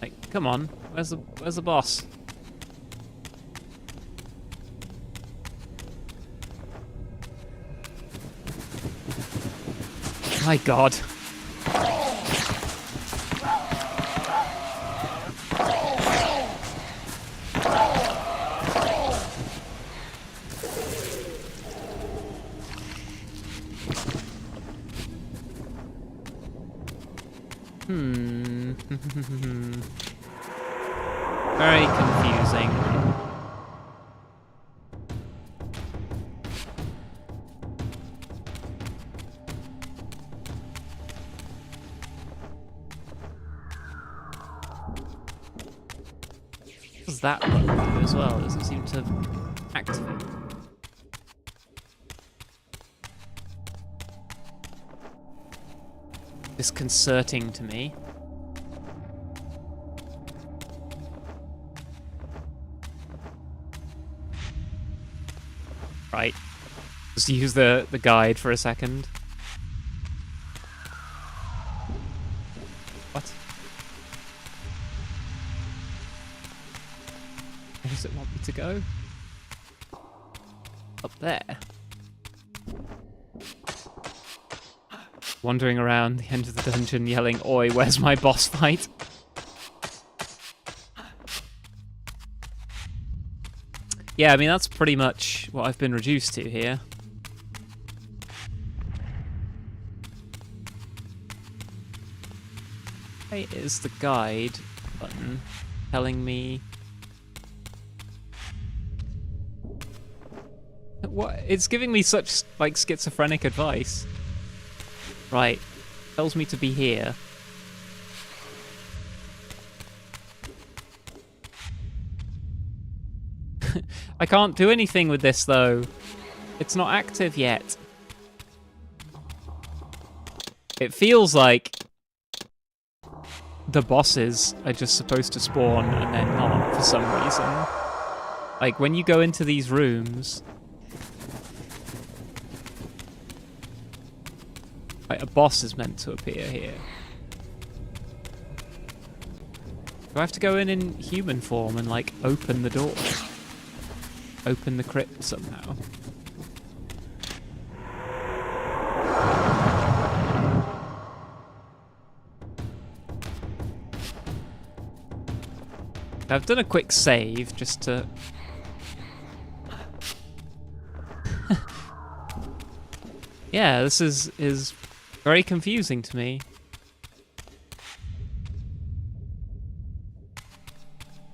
Like, come on, where's the boss? My God. Very confusing. What does that button do as well? Does it seem to activate? Disconcerting to me. Right. Just use the guide for a second. What? Where does it want me to go? Up there. Wandering around the end of the dungeon yelling, "Oi, where's my boss fight?" Yeah, I mean, that's pretty much what I've been reduced to here. Why is the guide button telling me... What? It's giving me such, like, schizophrenic advice. Right. Tells me to be here. I can't do anything with this, though. It's not active yet. It feels like the bosses are just supposed to spawn and they're not for some reason. Like, when you go into these rooms... Like, a boss is meant to appear here. Do I have to go in human form and, like, open the door? Open the crypt somehow? I've done a quick save just to... Yeah, this is very confusing to me.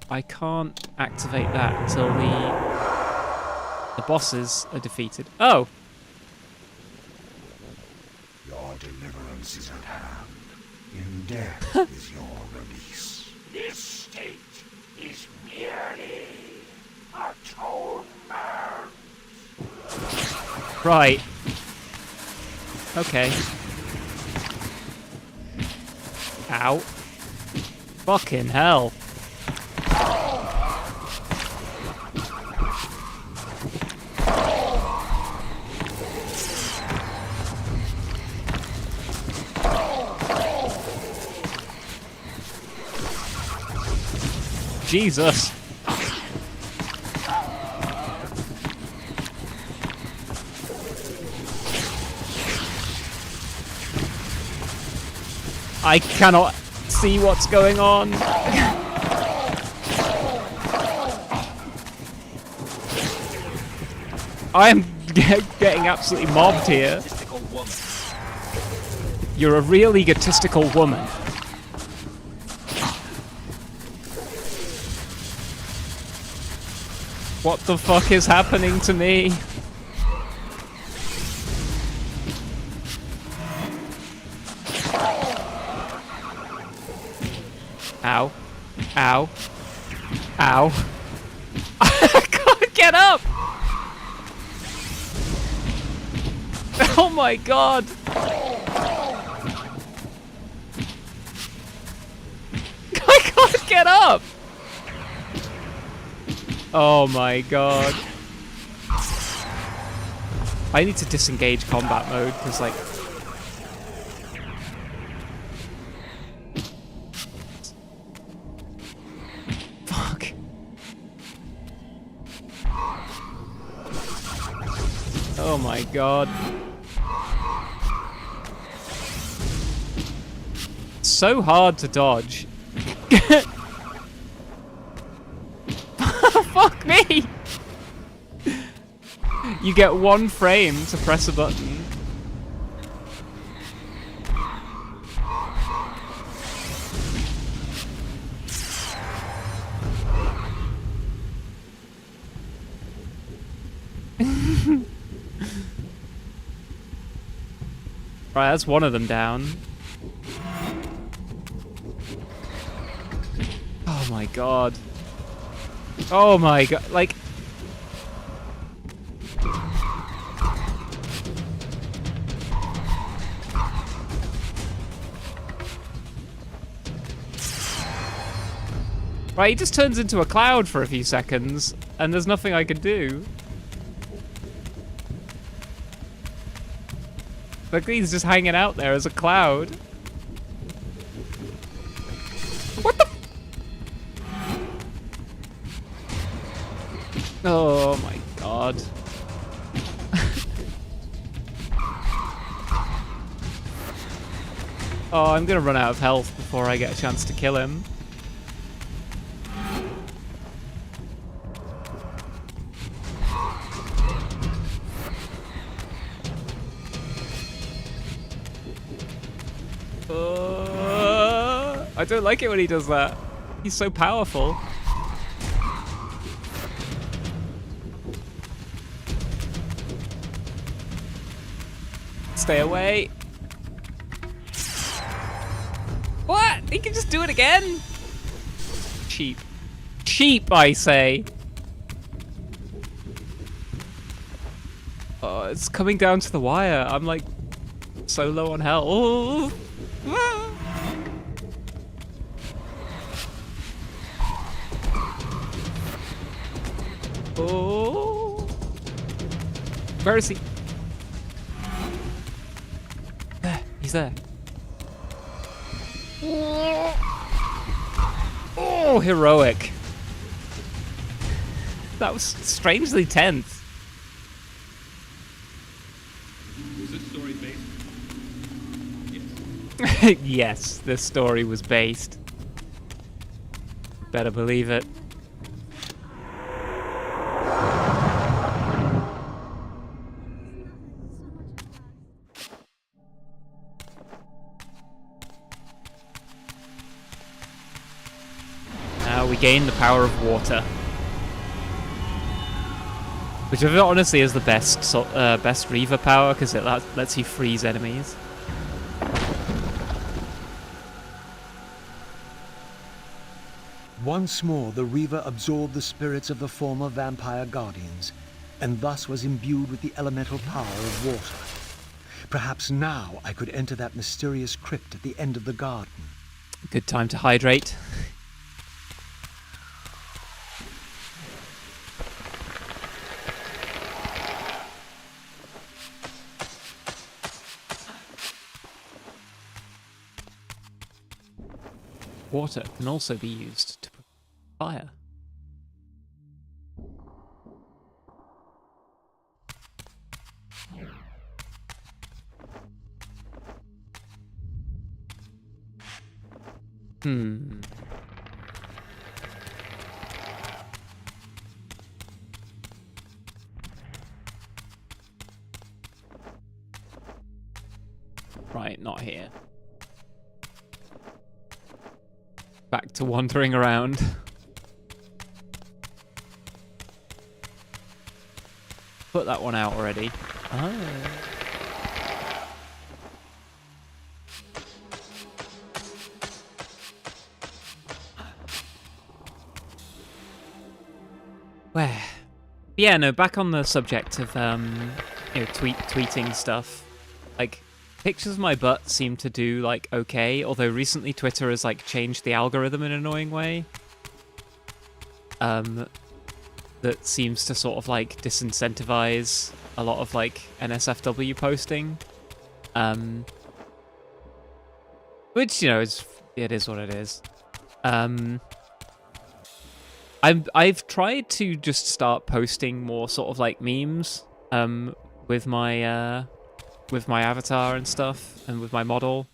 I can't activate that until the bosses are defeated. Oh! Your deliverance is at hand. In death is your release. This state is merely atonement. Right. Okay. Ow. Fucking hell. Jesus. I cannot see what's going on. I am getting absolutely mobbed here. You're a real egotistical woman. What the fuck is happening to me? Ow. Ow. Ow. I can't get up! Oh my god! I can't get up! Oh my god. I need to disengage combat mode, because like... Fuck. Oh my god. So hard to dodge. Fuck me! You get 1 frame to press a button. Right, that's one of them down. Oh my god. Oh my god, like... Right, he just turns into a cloud for a few seconds, and there's nothing I can do. Like, he's just hanging out there as a cloud. What the... Oh my god. Oh, I'm gonna run out of health before I get a chance to kill him. I don't like it when he does that. He's so powerful. Stay away. What? He can just do it again? Cheap. Cheap, I say. Oh, it's coming down to the wire. I'm like so low on health. Oh. Ah. Oh. Where is he? There, he's there. Oh, heroic. That was strangely tense. Was this story based? Yes. Yes, this story was based. Better believe it. Now we gain the power of water, which honestly is the best Reaver power because it lets you freeze enemies. Once more, the Reaver absorbed the spirits of the former vampire guardians, and thus was imbued with the elemental power of water. Perhaps now I could enter that mysterious crypt at the end of the garden. Good time to hydrate. Water can also be used to put fire. not here. Back to wandering around. Put that one out already. Oh. Where? Yeah, no, back on the subject of, tweeting stuff. Like, pictures of my butt seem to do, like, okay, although recently Twitter has, like, changed the algorithm in an annoying way. That seems to sort of, like, disincentivize a lot of, like, NSFW posting. Which, you know, it is what it is. I've tried to just start posting more sort of like memes with my avatar and stuff and with my model.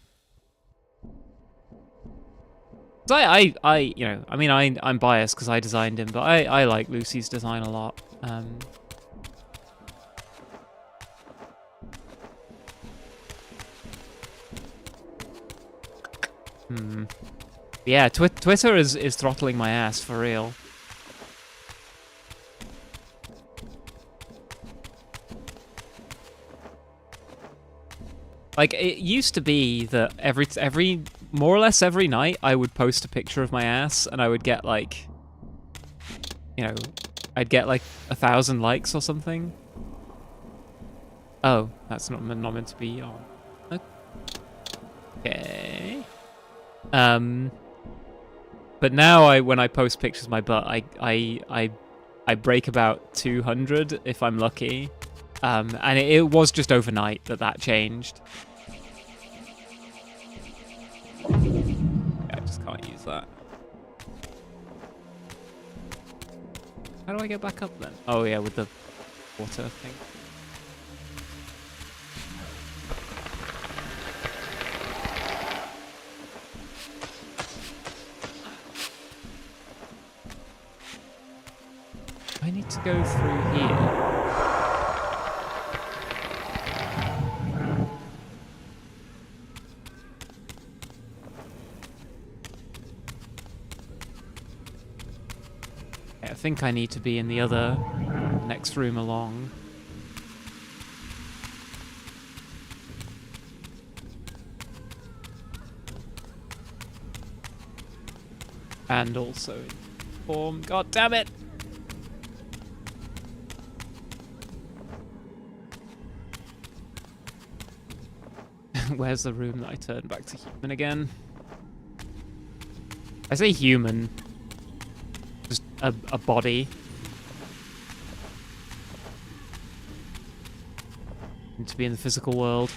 So I'm biased because I designed him, but I like Lucy's design a lot. Yeah, Twitter is throttling my ass for real. Like, it used to be that every more or less every night I would post a picture of my ass and I would get like, you know, I'd get like 1,000 likes or something. Oh, that's not meant to be on. Okay. But now when I post pictures of my butt, I break about 200 if I'm lucky. And it was just overnight that changed. Yeah, I just can't use that. How do I get back up then? Oh yeah, with the water thing. I need to go through here. I think I need to be in the other next room along. And also in form. God damn it! Where's the room that I turned back to human again? I say human. Just a body. And to be in the physical world.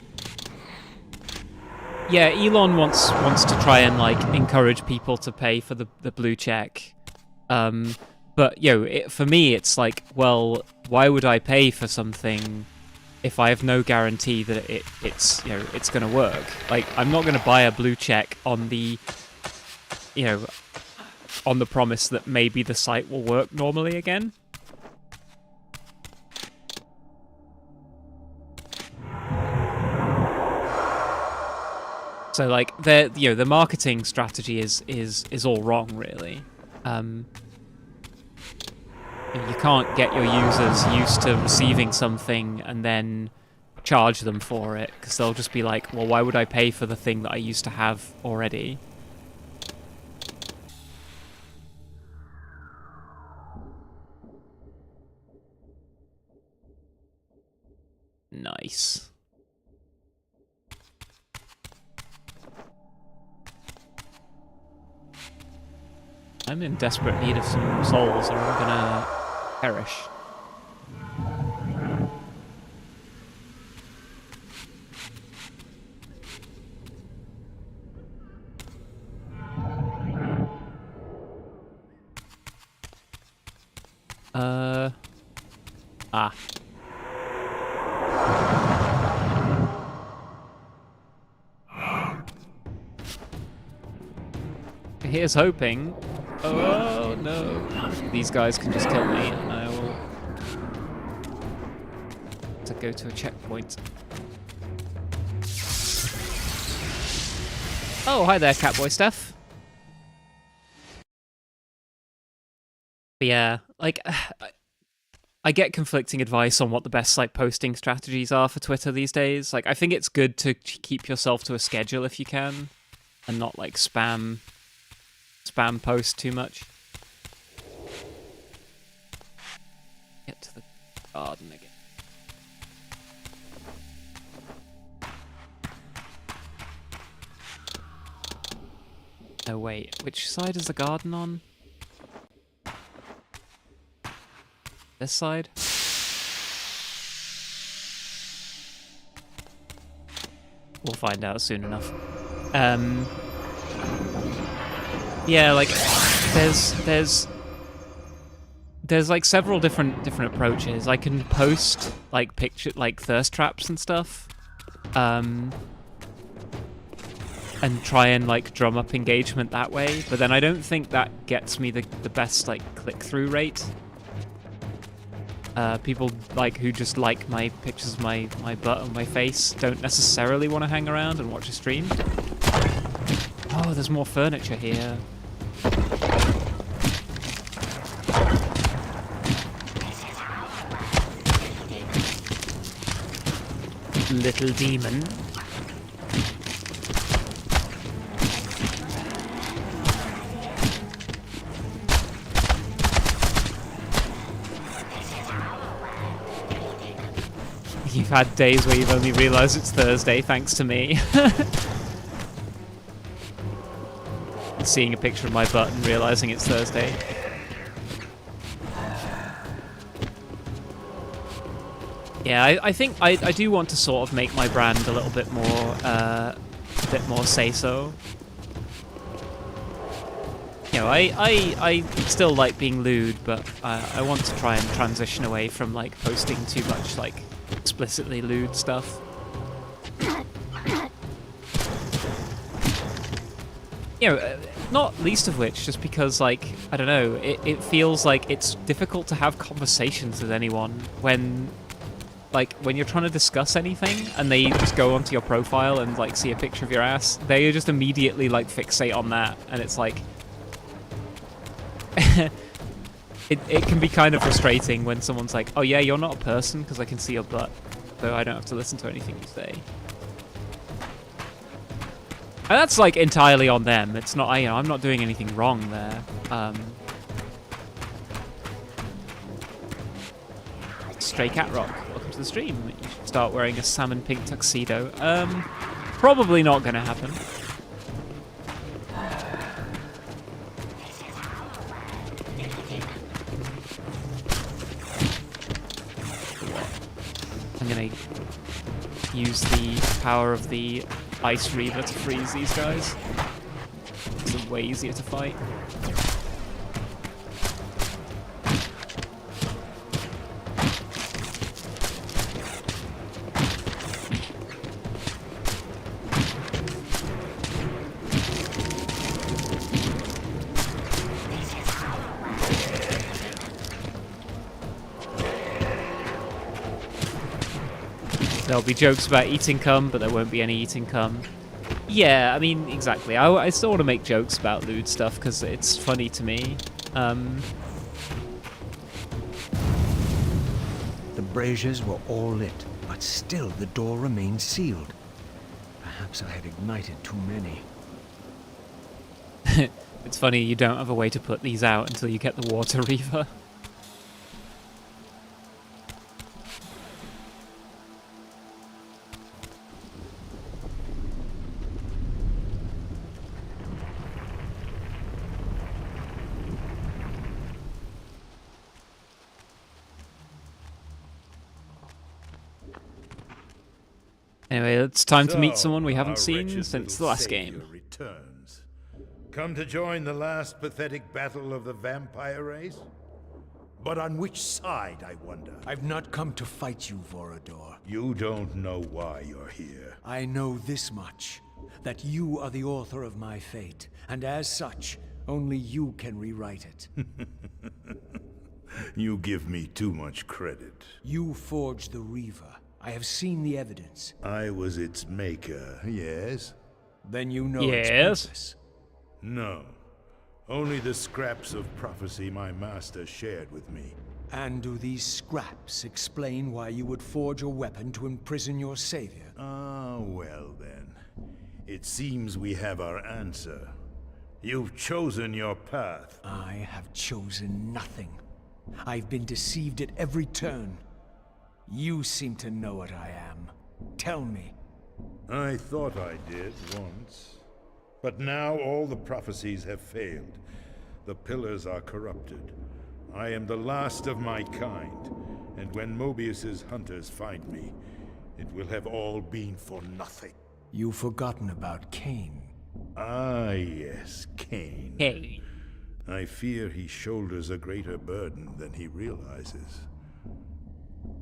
Yeah, Elon wants to try and like encourage people to pay for the blue check. But for me it's like, well, why would I pay for something if I have no guarantee that it's going to work? Like, I'm not going to buy a blue check on the on the promise that maybe the site will work normally again. So like the marketing strategy is all wrong, really. You can't get your users used to receiving something and then charge them for it, because they'll just be like, well, why would I pay for the thing that I used to have already? Nice. I'm in desperate need of some souls or I'm gonna perish. Here's hoping. Oh no. These guys can just kill me and I will have to go to a checkpoint. Oh, hi there, Catboy Steph. But yeah, like, I get conflicting advice on what the best like posting strategies are for Twitter these days. Like, I think it's good to keep yourself to a schedule if you can, and not like spam post too much. Get to the garden again. Oh wait, which side is the garden on? This side? We'll find out soon enough. Yeah, like there's like several different approaches. I can post like thirst traps and stuff. And try and like drum up engagement that way, but then I don't think that gets me the best like click-through rate. People like who just like my pictures of my butt and my face don't necessarily want to hang around and watch a stream. Oh, there's more furniture here. Little demon. You've had days where you've only realised it's Thursday, thanks to me. Seeing a picture of my butt and realising it's Thursday. Yeah, I think I do want to sort of make my brand a little bit more say-so. You know, I still like being lewd, but I want to try and transition away from like posting too much like explicitly lewd stuff. You know, not least of which just because, like, I don't know, it feels like it's difficult to have conversations with anyone when you're trying to discuss anything and they just go onto your profile and like see a picture of your ass, they just immediately like fixate on that, and it's like it can be kind of frustrating when someone's like, oh yeah, you're not a person because I can see your butt, so I don't have to listen to anything you say. And that's like entirely on them. It's not, you know, I'm not doing anything wrong there. Stray Cat Rock, welcome to the stream. You should start wearing a salmon pink tuxedo. Probably not gonna happen. I'm gonna use the power of the Ice Reaver to freeze these guys. It's way easier to fight. There'll be jokes about eating cum, but there won't be any eating cum. Yeah, I mean, exactly. I still want to make jokes about lewd stuff because it's funny to me. The braziers were all lit, but still the door remained sealed. Perhaps I had ignited too many. It's funny, you don't have a way to put these out until you get the water reaver. Anyway, it's time to meet someone we haven't seen since the last game. Returns. Come to join the last pathetic battle of the vampire race? But on which side, I wonder? I've not come to fight you, Vorador. You don't know why you're here. I know this much, that you are the author of my fate, and as such, only you can rewrite it. You give me too much credit. You forged the Reaver. I have seen the evidence. I was its maker, yes? Then you know Yes. it's pointless. No. Only the scraps of prophecy my master shared with me. And do these scraps explain why you would forge a weapon to imprison your savior? Ah, well then. It seems we have our answer. You've chosen your path. I have chosen nothing. I've been deceived at every turn. You seem to know what I am. Tell me. I thought I did once. But now all the prophecies have failed. The pillars are corrupted. I am the last of my kind, and when Mobius's hunters find me, it will have all been for nothing. You've forgotten about Kain. Ah, yes, Kain. Hey. I fear he shoulders a greater burden than he realizes.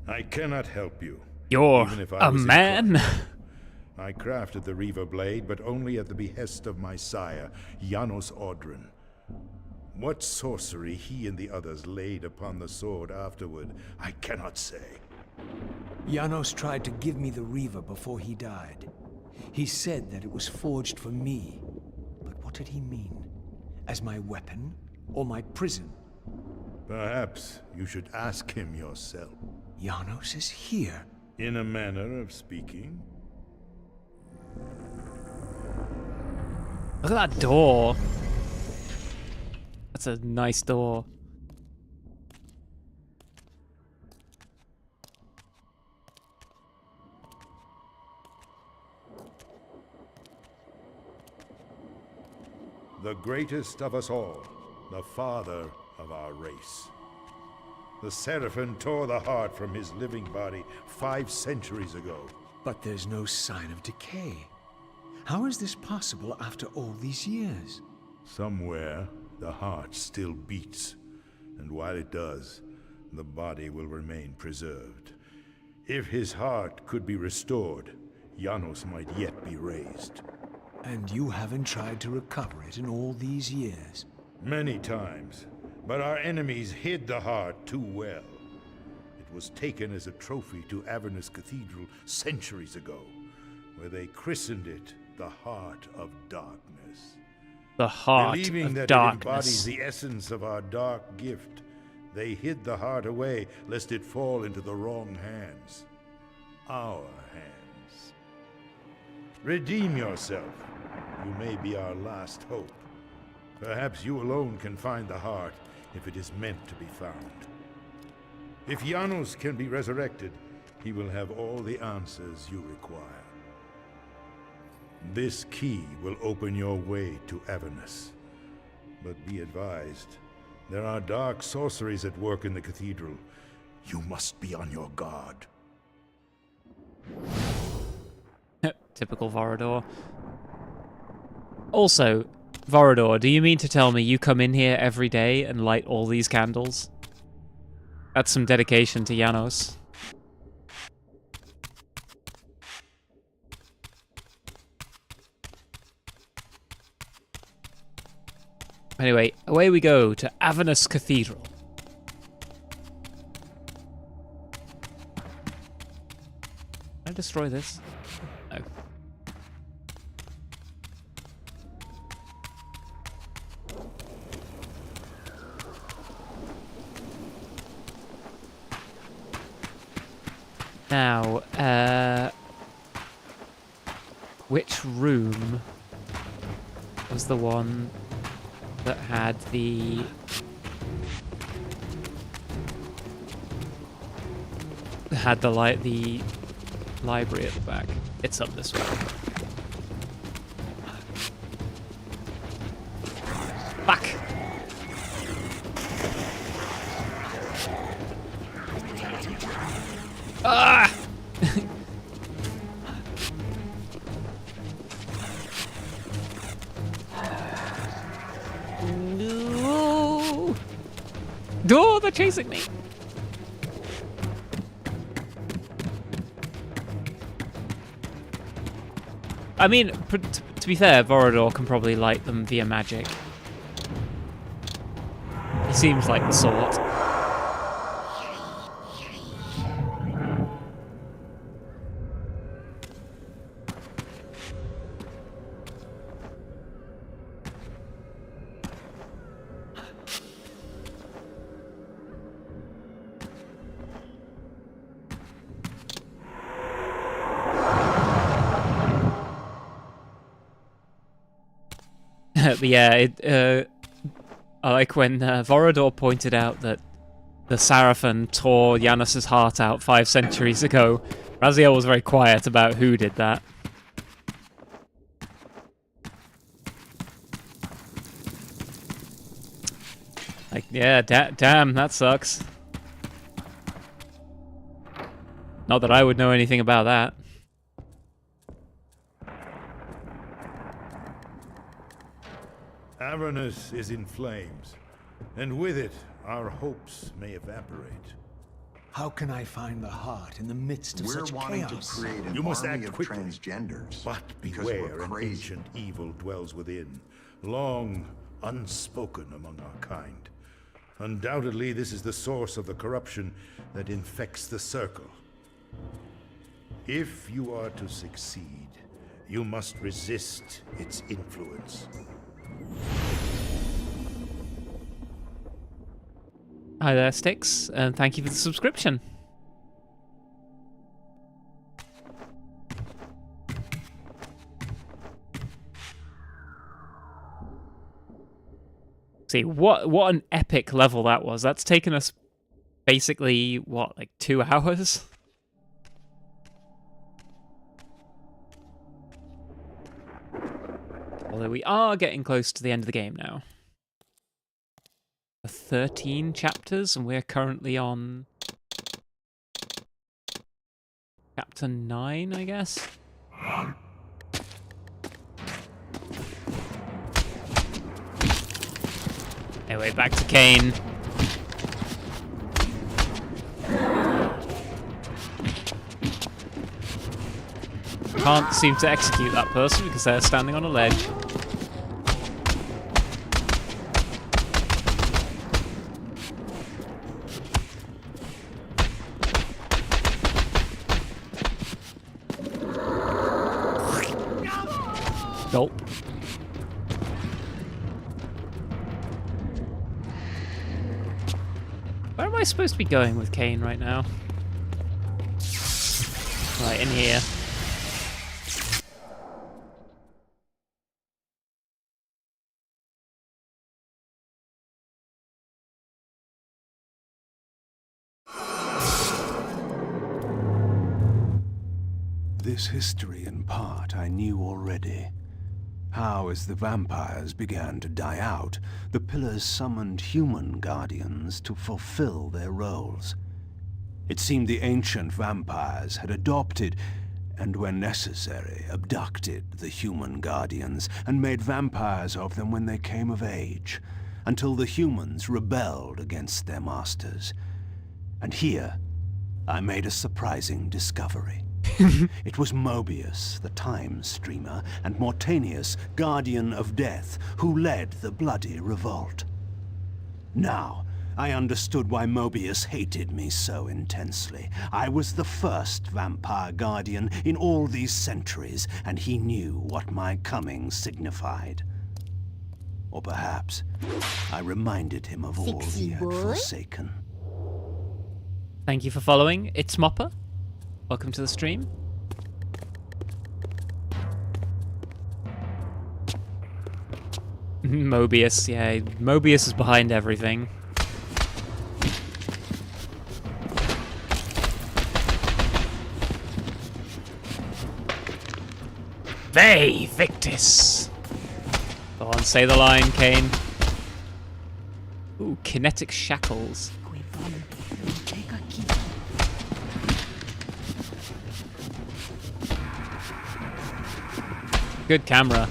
I cannot help you. You're even if I a was his man. clone. I crafted the Reaver blade, but only at the behest of my sire, Janos Audron. What sorcery he and the others laid upon the sword afterward, I cannot say. Janos tried to give me the Reaver before he died. He said that it was forged for me. But what did he mean? As my weapon or my prison? Perhaps you should ask him yourself. Janos is here. In a manner of speaking. Look at that door. That's a nice door. The greatest of us all, the father of our race. The Seraphim tore the heart from his living body 5 centuries ago. But there's no sign of decay. How is this possible after all these years? Somewhere, the heart still beats, and while it does, the body will remain preserved. If his heart could be restored, Janos might yet be raised. And you haven't tried to recover it in all these years. Many times, but our enemies hid the heart too well. It was taken as a trophy to Avernus Cathedral centuries ago, where they christened it the Heart of Darkness. The heart Believing of that darkness. it embodies the essence of our dark gift, they hid the heart away lest it fall into the wrong hands. Our hands. Redeem yourself. You may be our last hope. Perhaps you alone can find the heart if it is meant to be found. If Janos can be resurrected, he will have all the answers you require. This key will open your way to Avernus. But be advised, there are dark sorceries at work in the cathedral. You must be on your guard. Typical Vorador. Also, Vorador, do you mean to tell me you come in here every day and light all these candles? That's some dedication to Janos. Anyway, away we go to Avernus Cathedral. Can I destroy this? No. Now, which room was the one that had the the library at the back? It's up this way. Back. Ah! No! Oh, they're chasing me. I mean, to be fair, Vorador can probably light them via magic. He seems like the sort. But yeah, I like when Vorador pointed out that the Seraphim tore Yanis's heart out 5 centuries ago. Raziel was very quiet about who did that. Like, yeah, damn, that sucks. Not that I would know anything about that. Avernus is in flames, and with it, our hopes may evaporate. How can I find the heart in the midst of We're such wanting chaos? to create an You must army act of quickly. transgenders. But because beware, we're an crazy. ancient evil dwells within, long unspoken among our kind. Undoubtedly, this is the source of the corruption that infects the circle. If you are to succeed, you must resist its influence. Hi there, Styx, and thank you for the subscription. See, what an epic level that was. That's taken us basically, what, like 2 hours? Although we are getting close to the end of the game now. 13 chapters, and we're currently on chapter 9, I guess. Anyway, back to Kain. Can't seem to execute that person because they're standing on a ledge. Nope. Where am I supposed to be going with Kain right now? Right, in here. This history, in part, I knew already. How, as the vampires began to die out, the Pillars summoned human guardians to fulfill their roles. It seemed the ancient vampires had adopted, and when necessary, abducted the human guardians and made vampires of them when they came of age, until the humans rebelled against their masters. And here, I made a surprising discovery. It was Mobius, the time streamer, and Mortanius, guardian of death, who led the bloody revolt. Now, I understood why Mobius hated me so intensely. I was the first vampire guardian in all these centuries, and he knew what my coming signified. Or perhaps I reminded him of all he had forsaken. Thank you for following. It's Mopper. Welcome to the stream. Mobius, yeah. Mobius is behind everything. They Victus! Go on, say the line, Kain. Ooh, kinetic shackles. Good camera.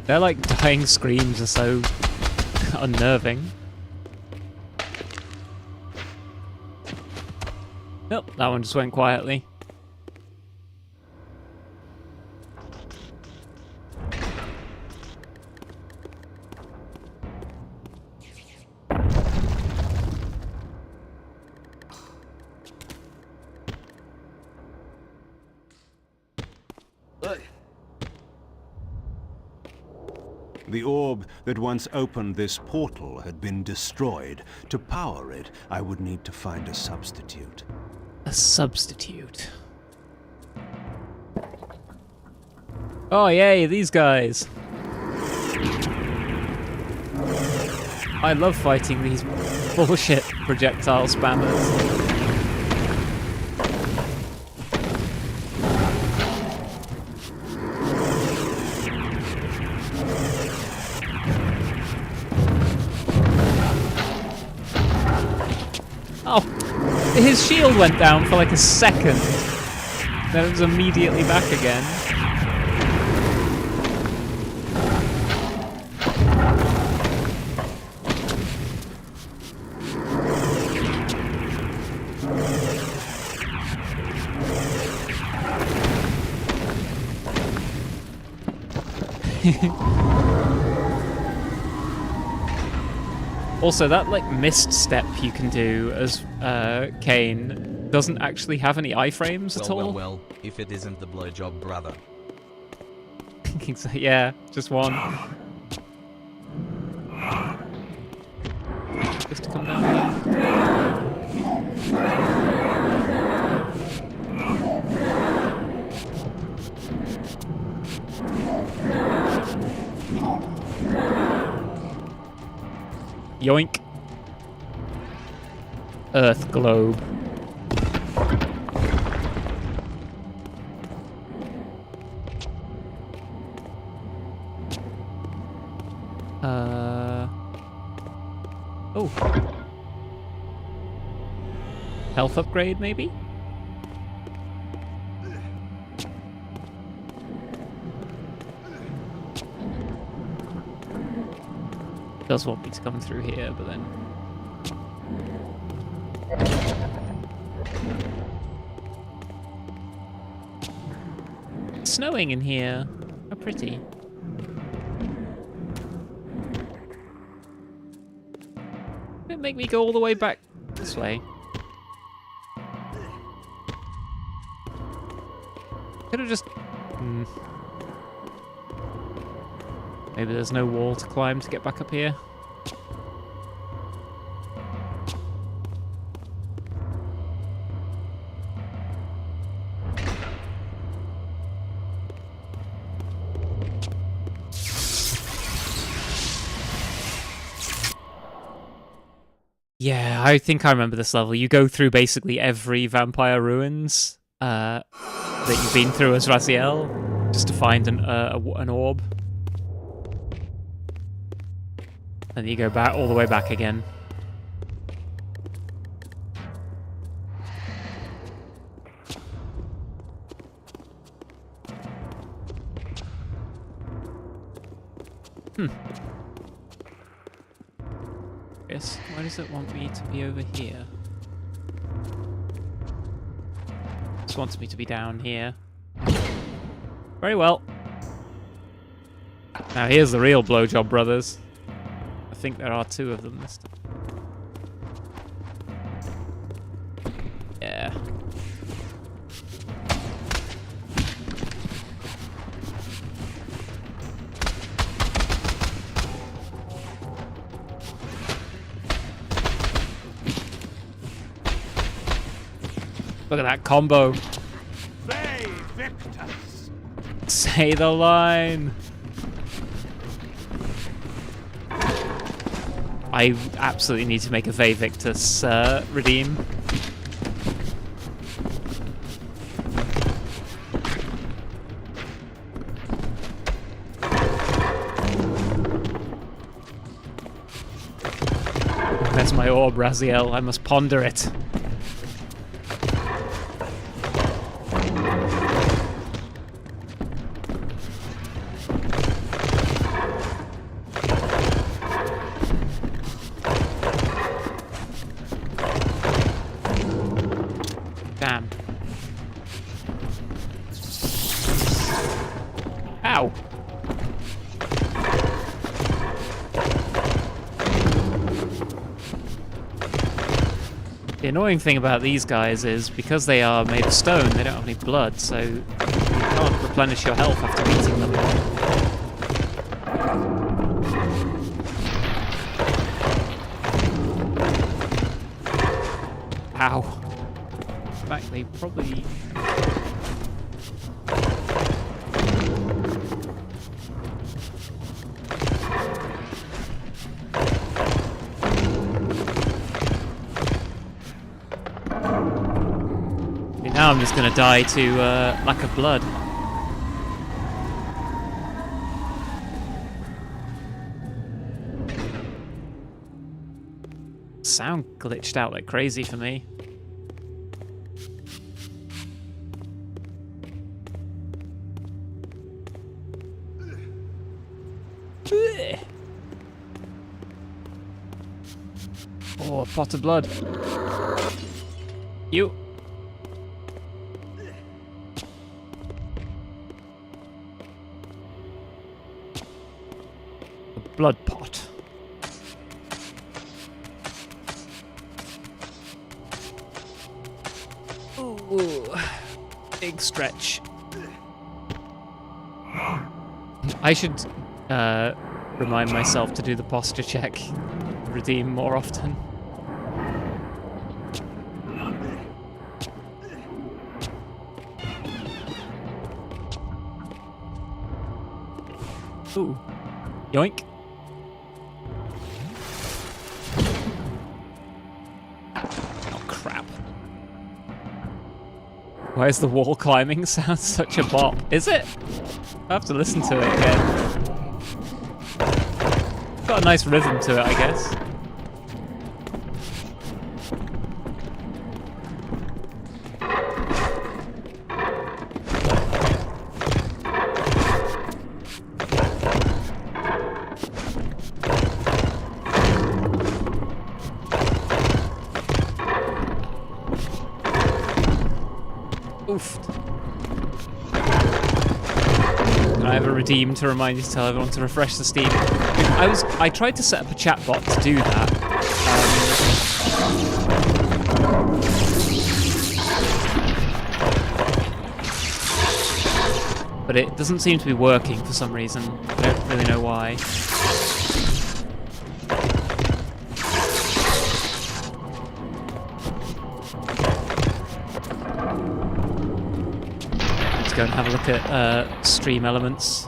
Their like dying screams are so unnerving. Nope, that one just went quietly. The orb that once opened this portal had been destroyed. To power it, I would need to find a substitute. A substitute. Oh, yay, these guys. I love fighting these bullshit projectile spammers. Oh, his shield went down for like a second. Then it was immediately back again. Also, that like mist step you can do as Kain doesn't actually have any iframes at all. Well, if it isn't the blowjob brother. Yeah, just one. Just to come down here. Yoink. Earth globe. Oh. Health upgrade, maybe? Does want me to come through here, but then... It's snowing in here. How pretty. Didn't make me go all the way back this way. Could have just... Maybe there's no wall to climb to get back up here. Yeah, I think I remember this level. You go through basically every vampire ruins that you've been through as Raziel, just to find an orb. And you go back all the way back again. Yes, why does it want me to be over here? This wants me to be down here. Very well. Now here's the real blowjob brothers. I think there are two of them this time. Yeah. Look at that combo. They victors. Say the line. I absolutely need to make a Ve Victus redeem. Where's my orb, Raziel? I must ponder it. Damn. Ow. The annoying thing about these guys is because they are made of stone, they don't have any blood, so you can't replenish your health after beating them. probably... Now I'm just gonna die to lack of blood. Sound glitched out like crazy for me. Oh, a pot of blood. You. A blood pot. Ooh, big stretch. I should remind myself to do the posture check, redeem more often. Ooh, yoink. Oh crap. Why is the wall climbing sound such a bop? Is it? I have to listen to it again. It's got a nice rhythm to it, I guess. Oof. And I have a redeem to remind you to tell everyone to refresh the Steam. I tried to set up a chat bot to do that. But it doesn't seem to be working for some reason. I don't really know why. Let's go and have a look at stream elements.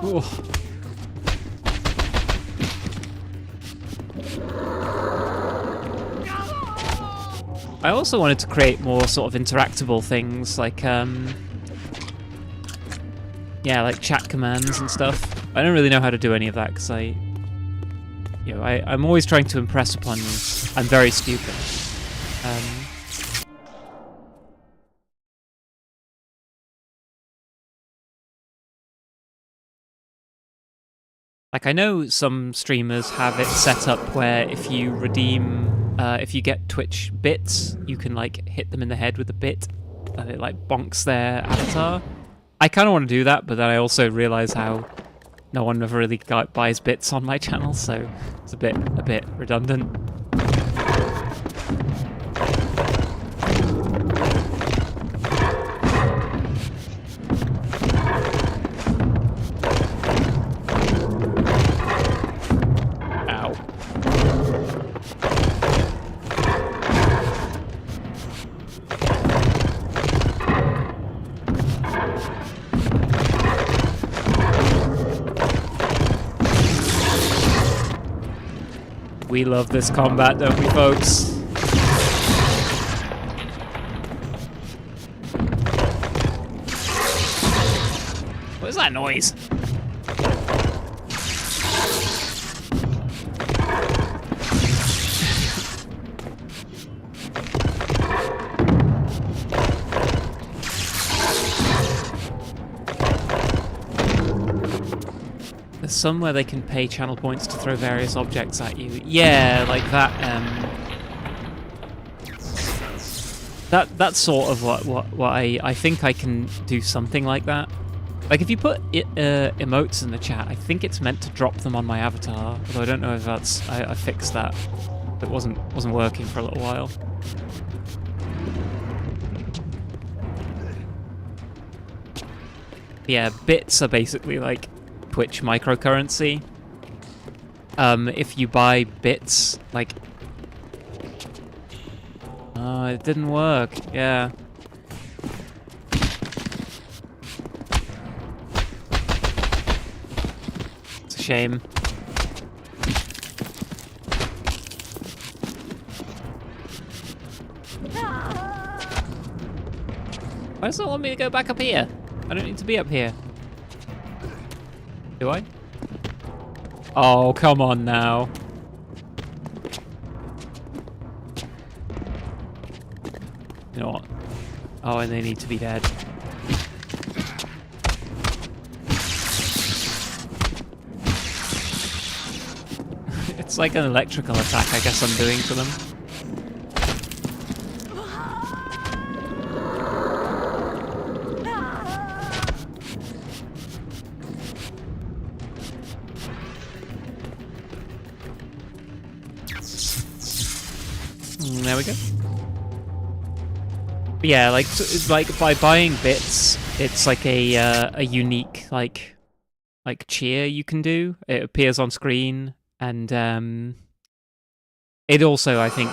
Ooh. I also wanted to create more sort of interactable things, like yeah, like chat commands and stuff. I don't really know how to do any of that because I'm always trying to impress upon you. I'm very stupid. Like, I know some streamers have it set up where if you redeem, if you get Twitch bits, you can, like, hit them in the head with a bit, and it, like, bonks their avatar. I kind of want to do that, but then I also realise how no one ever really buys bits on my channel, so it's a bit redundant. We love this combat, don't we, folks? What is that noise? Somewhere they can pay channel points to throw various objects at you. Yeah, like that. That's sort of what I think I can do something like that. Like if you put emotes in the chat, I think it's meant to drop them on my avatar. Although I don't know if that's I fixed that. It wasn't working for a little while. Yeah, bits are basically like Twitch microcurrency. If you buy bits, like... Oh, it didn't work. Yeah. It's a shame. Why does it want me to go back up here? I don't need to be up here. Do I? Oh, come on now. You know what? Oh, and they need to be dead. It's like an electrical attack, I guess I'm doing to them. There we go. But yeah, like by buying bits, it's like a unique like cheer you can do. It appears on screen, and it also, I think,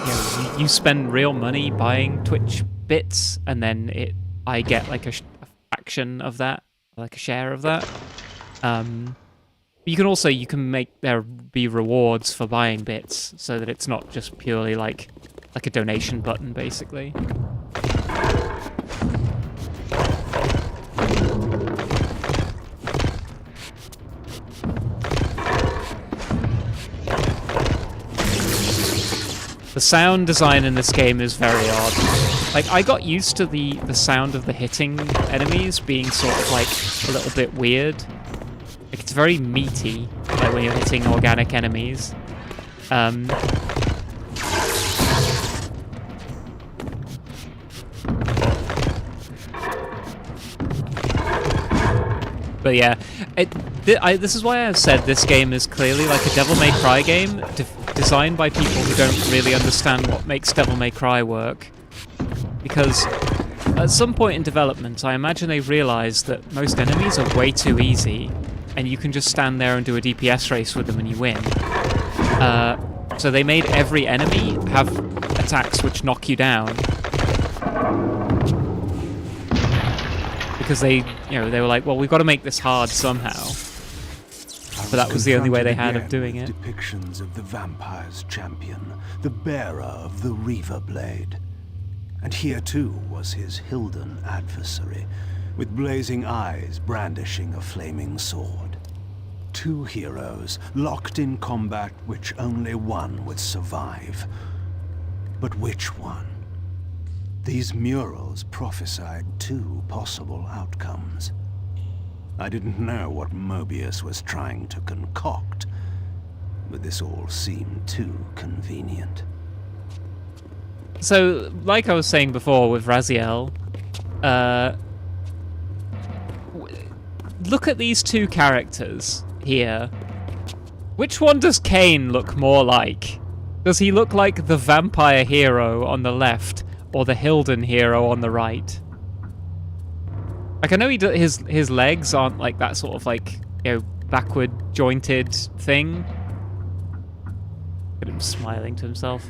you spend real money buying Twitch bits, and then I get like a fraction of that, like a share of that. You can make there be rewards for buying bits, so that it's not just purely like a donation button, basically. The sound design in this game is very odd. Like, I got used to the sound of the hitting enemies being sort of like a little bit weird. Like, it's very meaty, like when you're hitting organic enemies. But yeah, this is why I've said this game is clearly like a Devil May Cry game, designed by people who don't really understand what makes Devil May Cry work. Because at some point in development, I imagine they realized that most enemies are way too easy, and you can just stand there and do a DPS race with them and you win. So they made every enemy have attacks which knock you down. Because they were like, well, we've got to make this hard somehow. But that was the only way they had of doing it. Depictions of the vampire's champion, the bearer of the Reaver Blade. And here too was his Hilden adversary, with blazing eyes brandishing a flaming sword. Two heroes locked in combat which only one would survive. But which one? These murals prophesied two possible outcomes. I didn't know what Mobius was trying to concoct, but this all seemed too convenient. So, like I was saying before with Raziel, look at these two characters here. Which one does Kain look more like? Does he look like the vampire hero on the left, or the Hilden hero on the right? Like, I know his legs aren't like that sort of like, backward jointed thing. Look at him smiling to himself.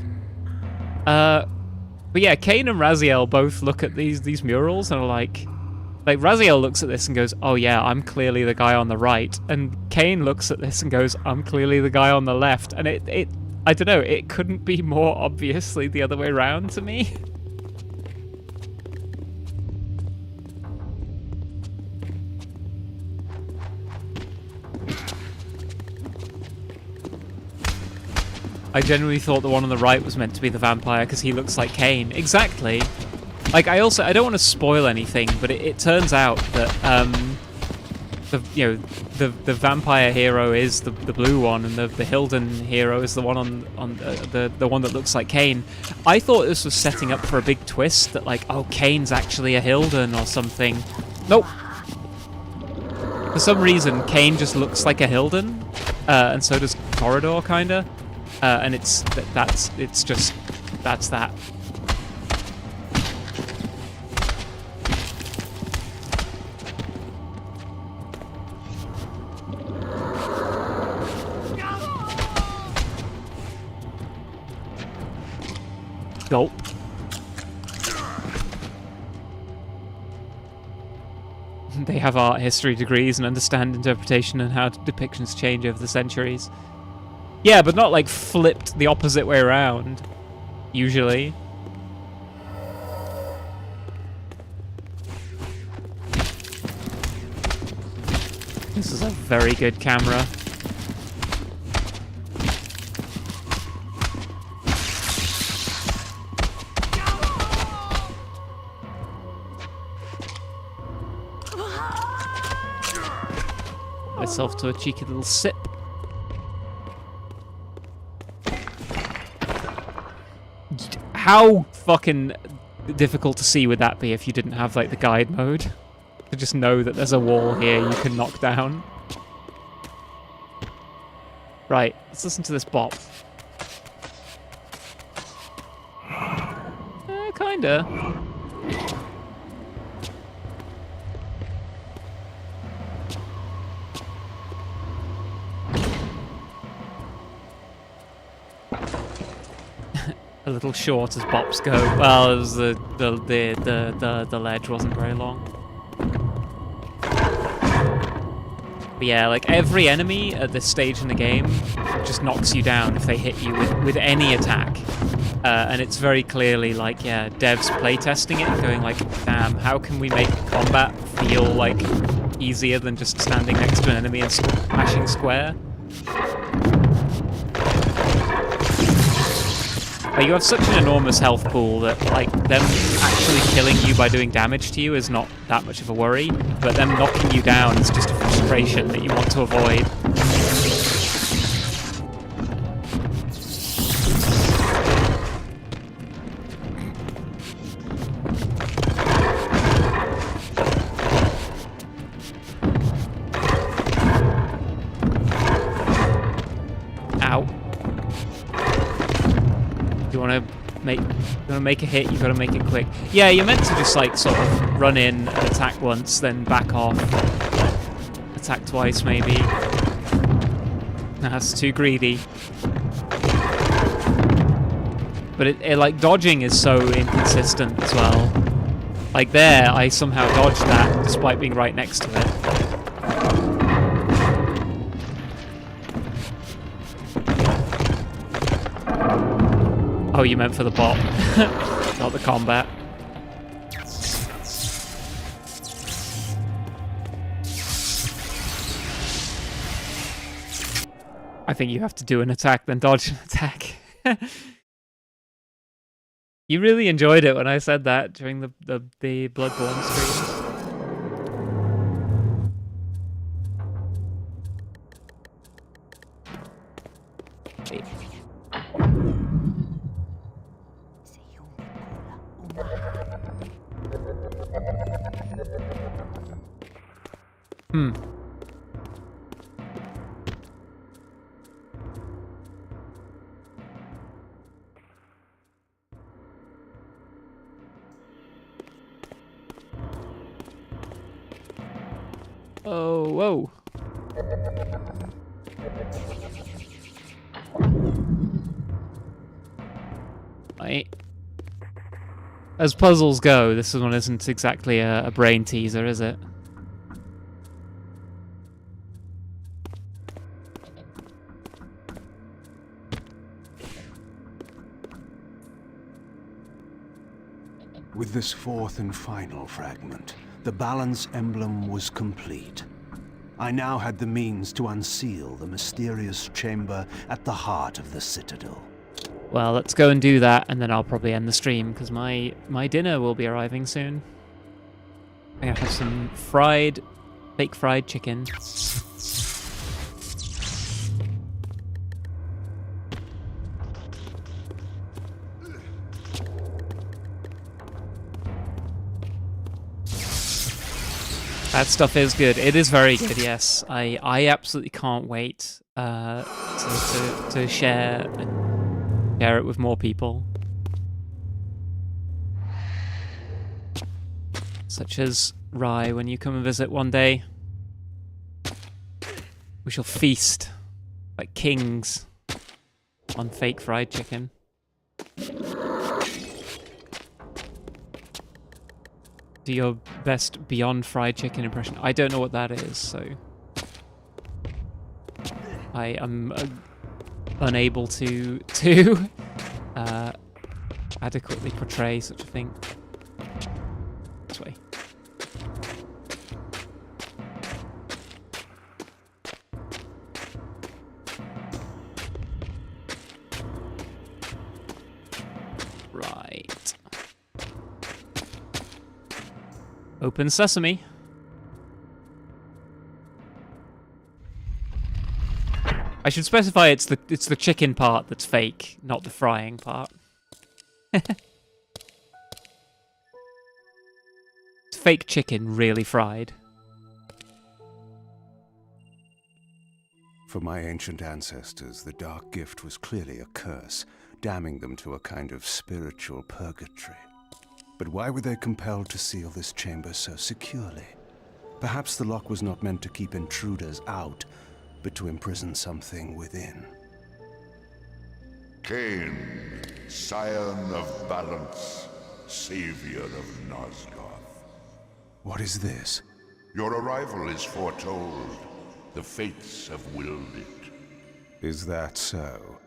But yeah, Kain and Raziel both look at these murals and are like Raziel looks at this and goes, oh yeah, I'm clearly the guy on the right. And Kain looks at this and goes, I'm clearly the guy on the left. And I don't know, it couldn't be more obviously the other way around to me. I genuinely thought the one on the right was meant to be the vampire because he looks like Kain. Exactly. Like, I don't want to spoil anything, but it turns out that the vampire hero is the blue one, and the Hilden hero is the one on the one that looks like Kain. I thought this was setting up for a big twist that like, oh, Kain's actually a Hilden or something. Nope. For some reason, Kain just looks like a Hilden, and so does Corridor, kinda. And that's that. Gulp. They have art history degrees and understand interpretation and how depictions change over the centuries. Yeah, but not like flipped the opposite way around, usually. This is a very good camera. Myself to a cheeky little sip. How fucking difficult to see would that be if you didn't have like the guide mode? To just know that there's a wall here you can knock down. Right, let's listen to this bop. Kinda. A little short as bops go. Well, it was the ledge wasn't very long. But yeah, like every enemy at this stage in the game just knocks you down if they hit you with any attack. And it's very clearly like, yeah, devs playtesting it and going like, damn, how can we make combat feel like easier than just standing next to an enemy and smashing square? Like, you have such an enormous health pool that, like, them actually killing you by doing damage to you is not that much of a worry, but them knocking you down is just a frustration that you want to avoid. Make a hit, you gotta make it quick. Yeah, you're meant to just like sort of run in and attack once, then back off. Attack twice maybe. That's too greedy. But it like dodging is so inconsistent as well. Like there, I somehow dodged that despite being right next to it. Oh, you meant for the bot, not the combat. I think you have to do an attack, then dodge an attack. You really enjoyed it when I said that during the Bloodborne stream. Oh, whoa. Right. As puzzles go, this one isn't exactly a brain teaser, is it? With this fourth and final fragment, the balance emblem was complete. I now had the means to unseal the mysterious chamber at the heart of the Citadel. Well, let's go and do that, and then I'll probably end the stream, because my dinner will be arriving soon. I'm gonna have some fried Fake fried chicken. That stuff is good. It is very good, yes. I absolutely can't wait to share it with more people. Such as Rye, when you come and visit one day. We shall feast like kings on fake fried chicken. Do your best beyond fried chicken impression. I don't know what that is, so I am unable to adequately portray such a thing. This way. Right. Open sesame. I should specify it's the chicken part that's fake, not the frying part. It's fake chicken, really fried. For my ancient ancestors, the dark gift was clearly a curse, damning them to a kind of spiritual purgatory. But why were they compelled to seal this chamber so securely? Perhaps the lock was not meant to keep intruders out, but to imprison something within. Kain, scion of balance, savior of Nosgoth. What is this? Your arrival is foretold. The fates have willed it. Is that so?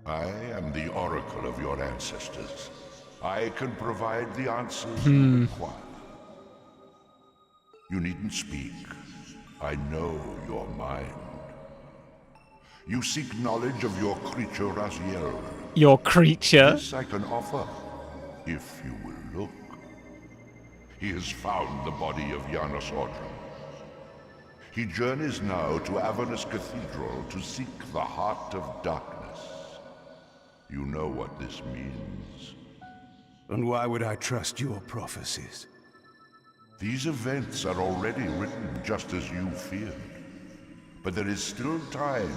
I am the oracle of your ancestors. I can provide the answers you require. You needn't speak. I know your mind. You seek knowledge of your creature Raziel. Your creature? This I can offer, if you will look. He has found the body of Janos Ordrum. He journeys now to Avernus Cathedral to seek the heart of darkness. You know what this means. And why would I trust your prophecies? These events are already written just as you feared. But there is still time.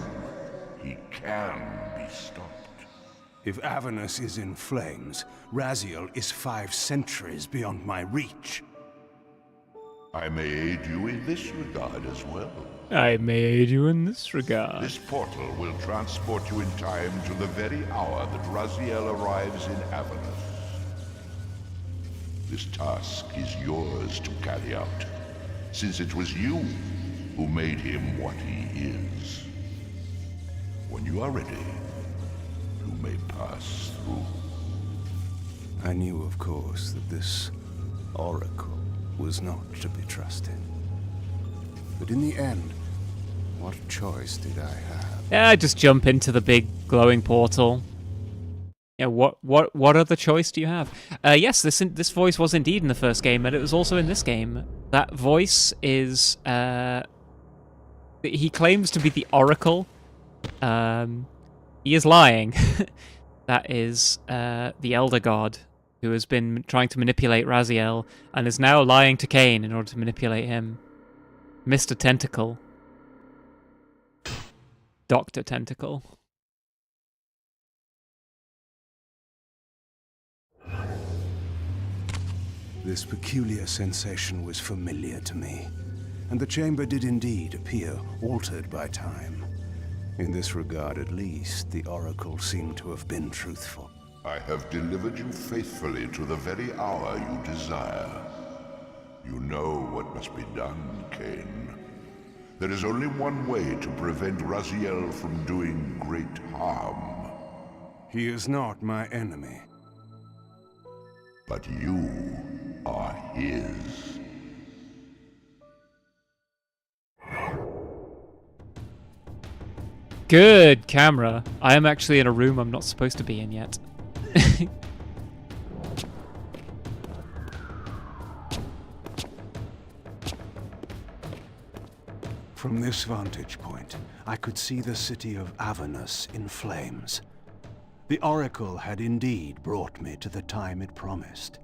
He can be stopped. If Avernus is in flames, Raziel is 5 centuries beyond my reach. I may aid you in this regard as well. I may aid you in this regard. This portal will transport you in time to the very hour that Raziel arrives in Avernus. This task is yours to carry out, since it was you who made him what he is. When you are ready, you may pass through. I knew, of course, that this oracle was not to be trusted. But in the end, what choice did I have? Yeah, I just jump into the big glowing portal. Yeah, what other choice do you have? Yes, this voice was indeed in the first game, and it was also in this game. That voice is he claims to be the Oracle. He is lying. That is the Elder God, who has been trying to manipulate Raziel and is now lying to Kain in order to manipulate him. Mr. Tentacle. Dr. Tentacle. This peculiar sensation was familiar to me, and the chamber did indeed appear altered by time. In this regard, at least, the Oracle seemed to have been truthful. I have delivered you faithfully to the very hour you desire. You know what must be done, Kain. There is only one way to prevent Raziel from doing great harm. He is not my enemy. But you are his. Good camera. I am actually in a room I'm not supposed to be in yet. From this vantage point, I could see the city of Avernus in flames. The Oracle had indeed brought me to the time it promised.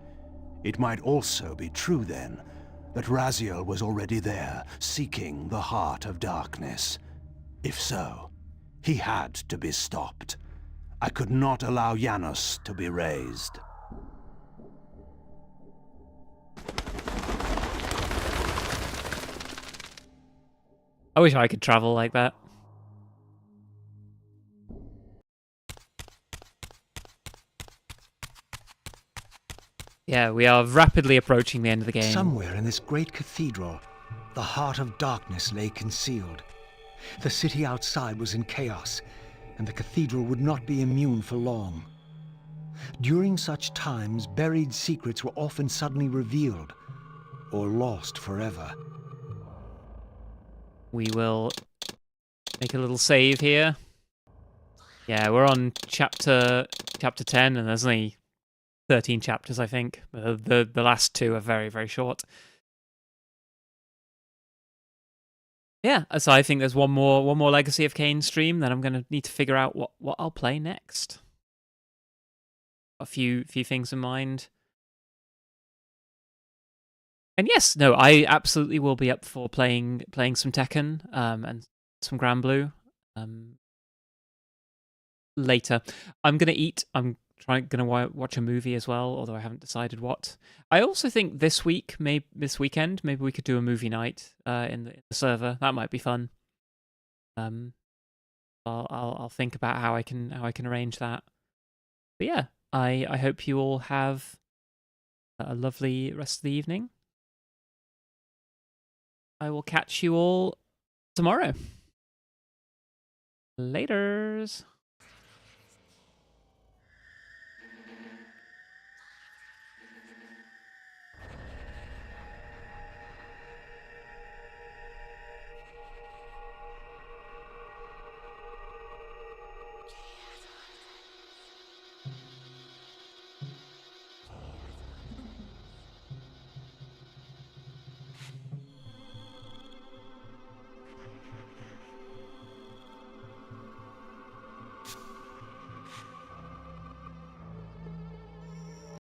It might also be true, then, that Raziel was already there, seeking the heart of darkness. If so, he had to be stopped. I could not allow Janus to be raised. I wish I could travel like that. Yeah, we are rapidly approaching the end of the game. Somewhere in this great cathedral, the heart of darkness lay concealed. The city outside was in chaos, and the cathedral would not be immune for long. During such times, buried secrets were often suddenly revealed, or lost forever. We will make a little save here. Yeah, we're on chapter 10, and there's only 13 chapters, I think. The last two are very, very short. Yeah, so I think there's one more Legacy of Kain stream. Then I'm gonna need to figure out what I'll play next. A few things in mind. And yes, no, I absolutely will be up for playing some Tekken and some Grand Blue later. I'm gonna eat. I'm gonna watch a movie as well, although I haven't decided what. I also think this weekend, maybe we could do a movie night in the server. That might be fun. I'll think about how I can arrange that. But yeah, I hope you all have a lovely rest of the evening. I will catch you all tomorrow. Laters.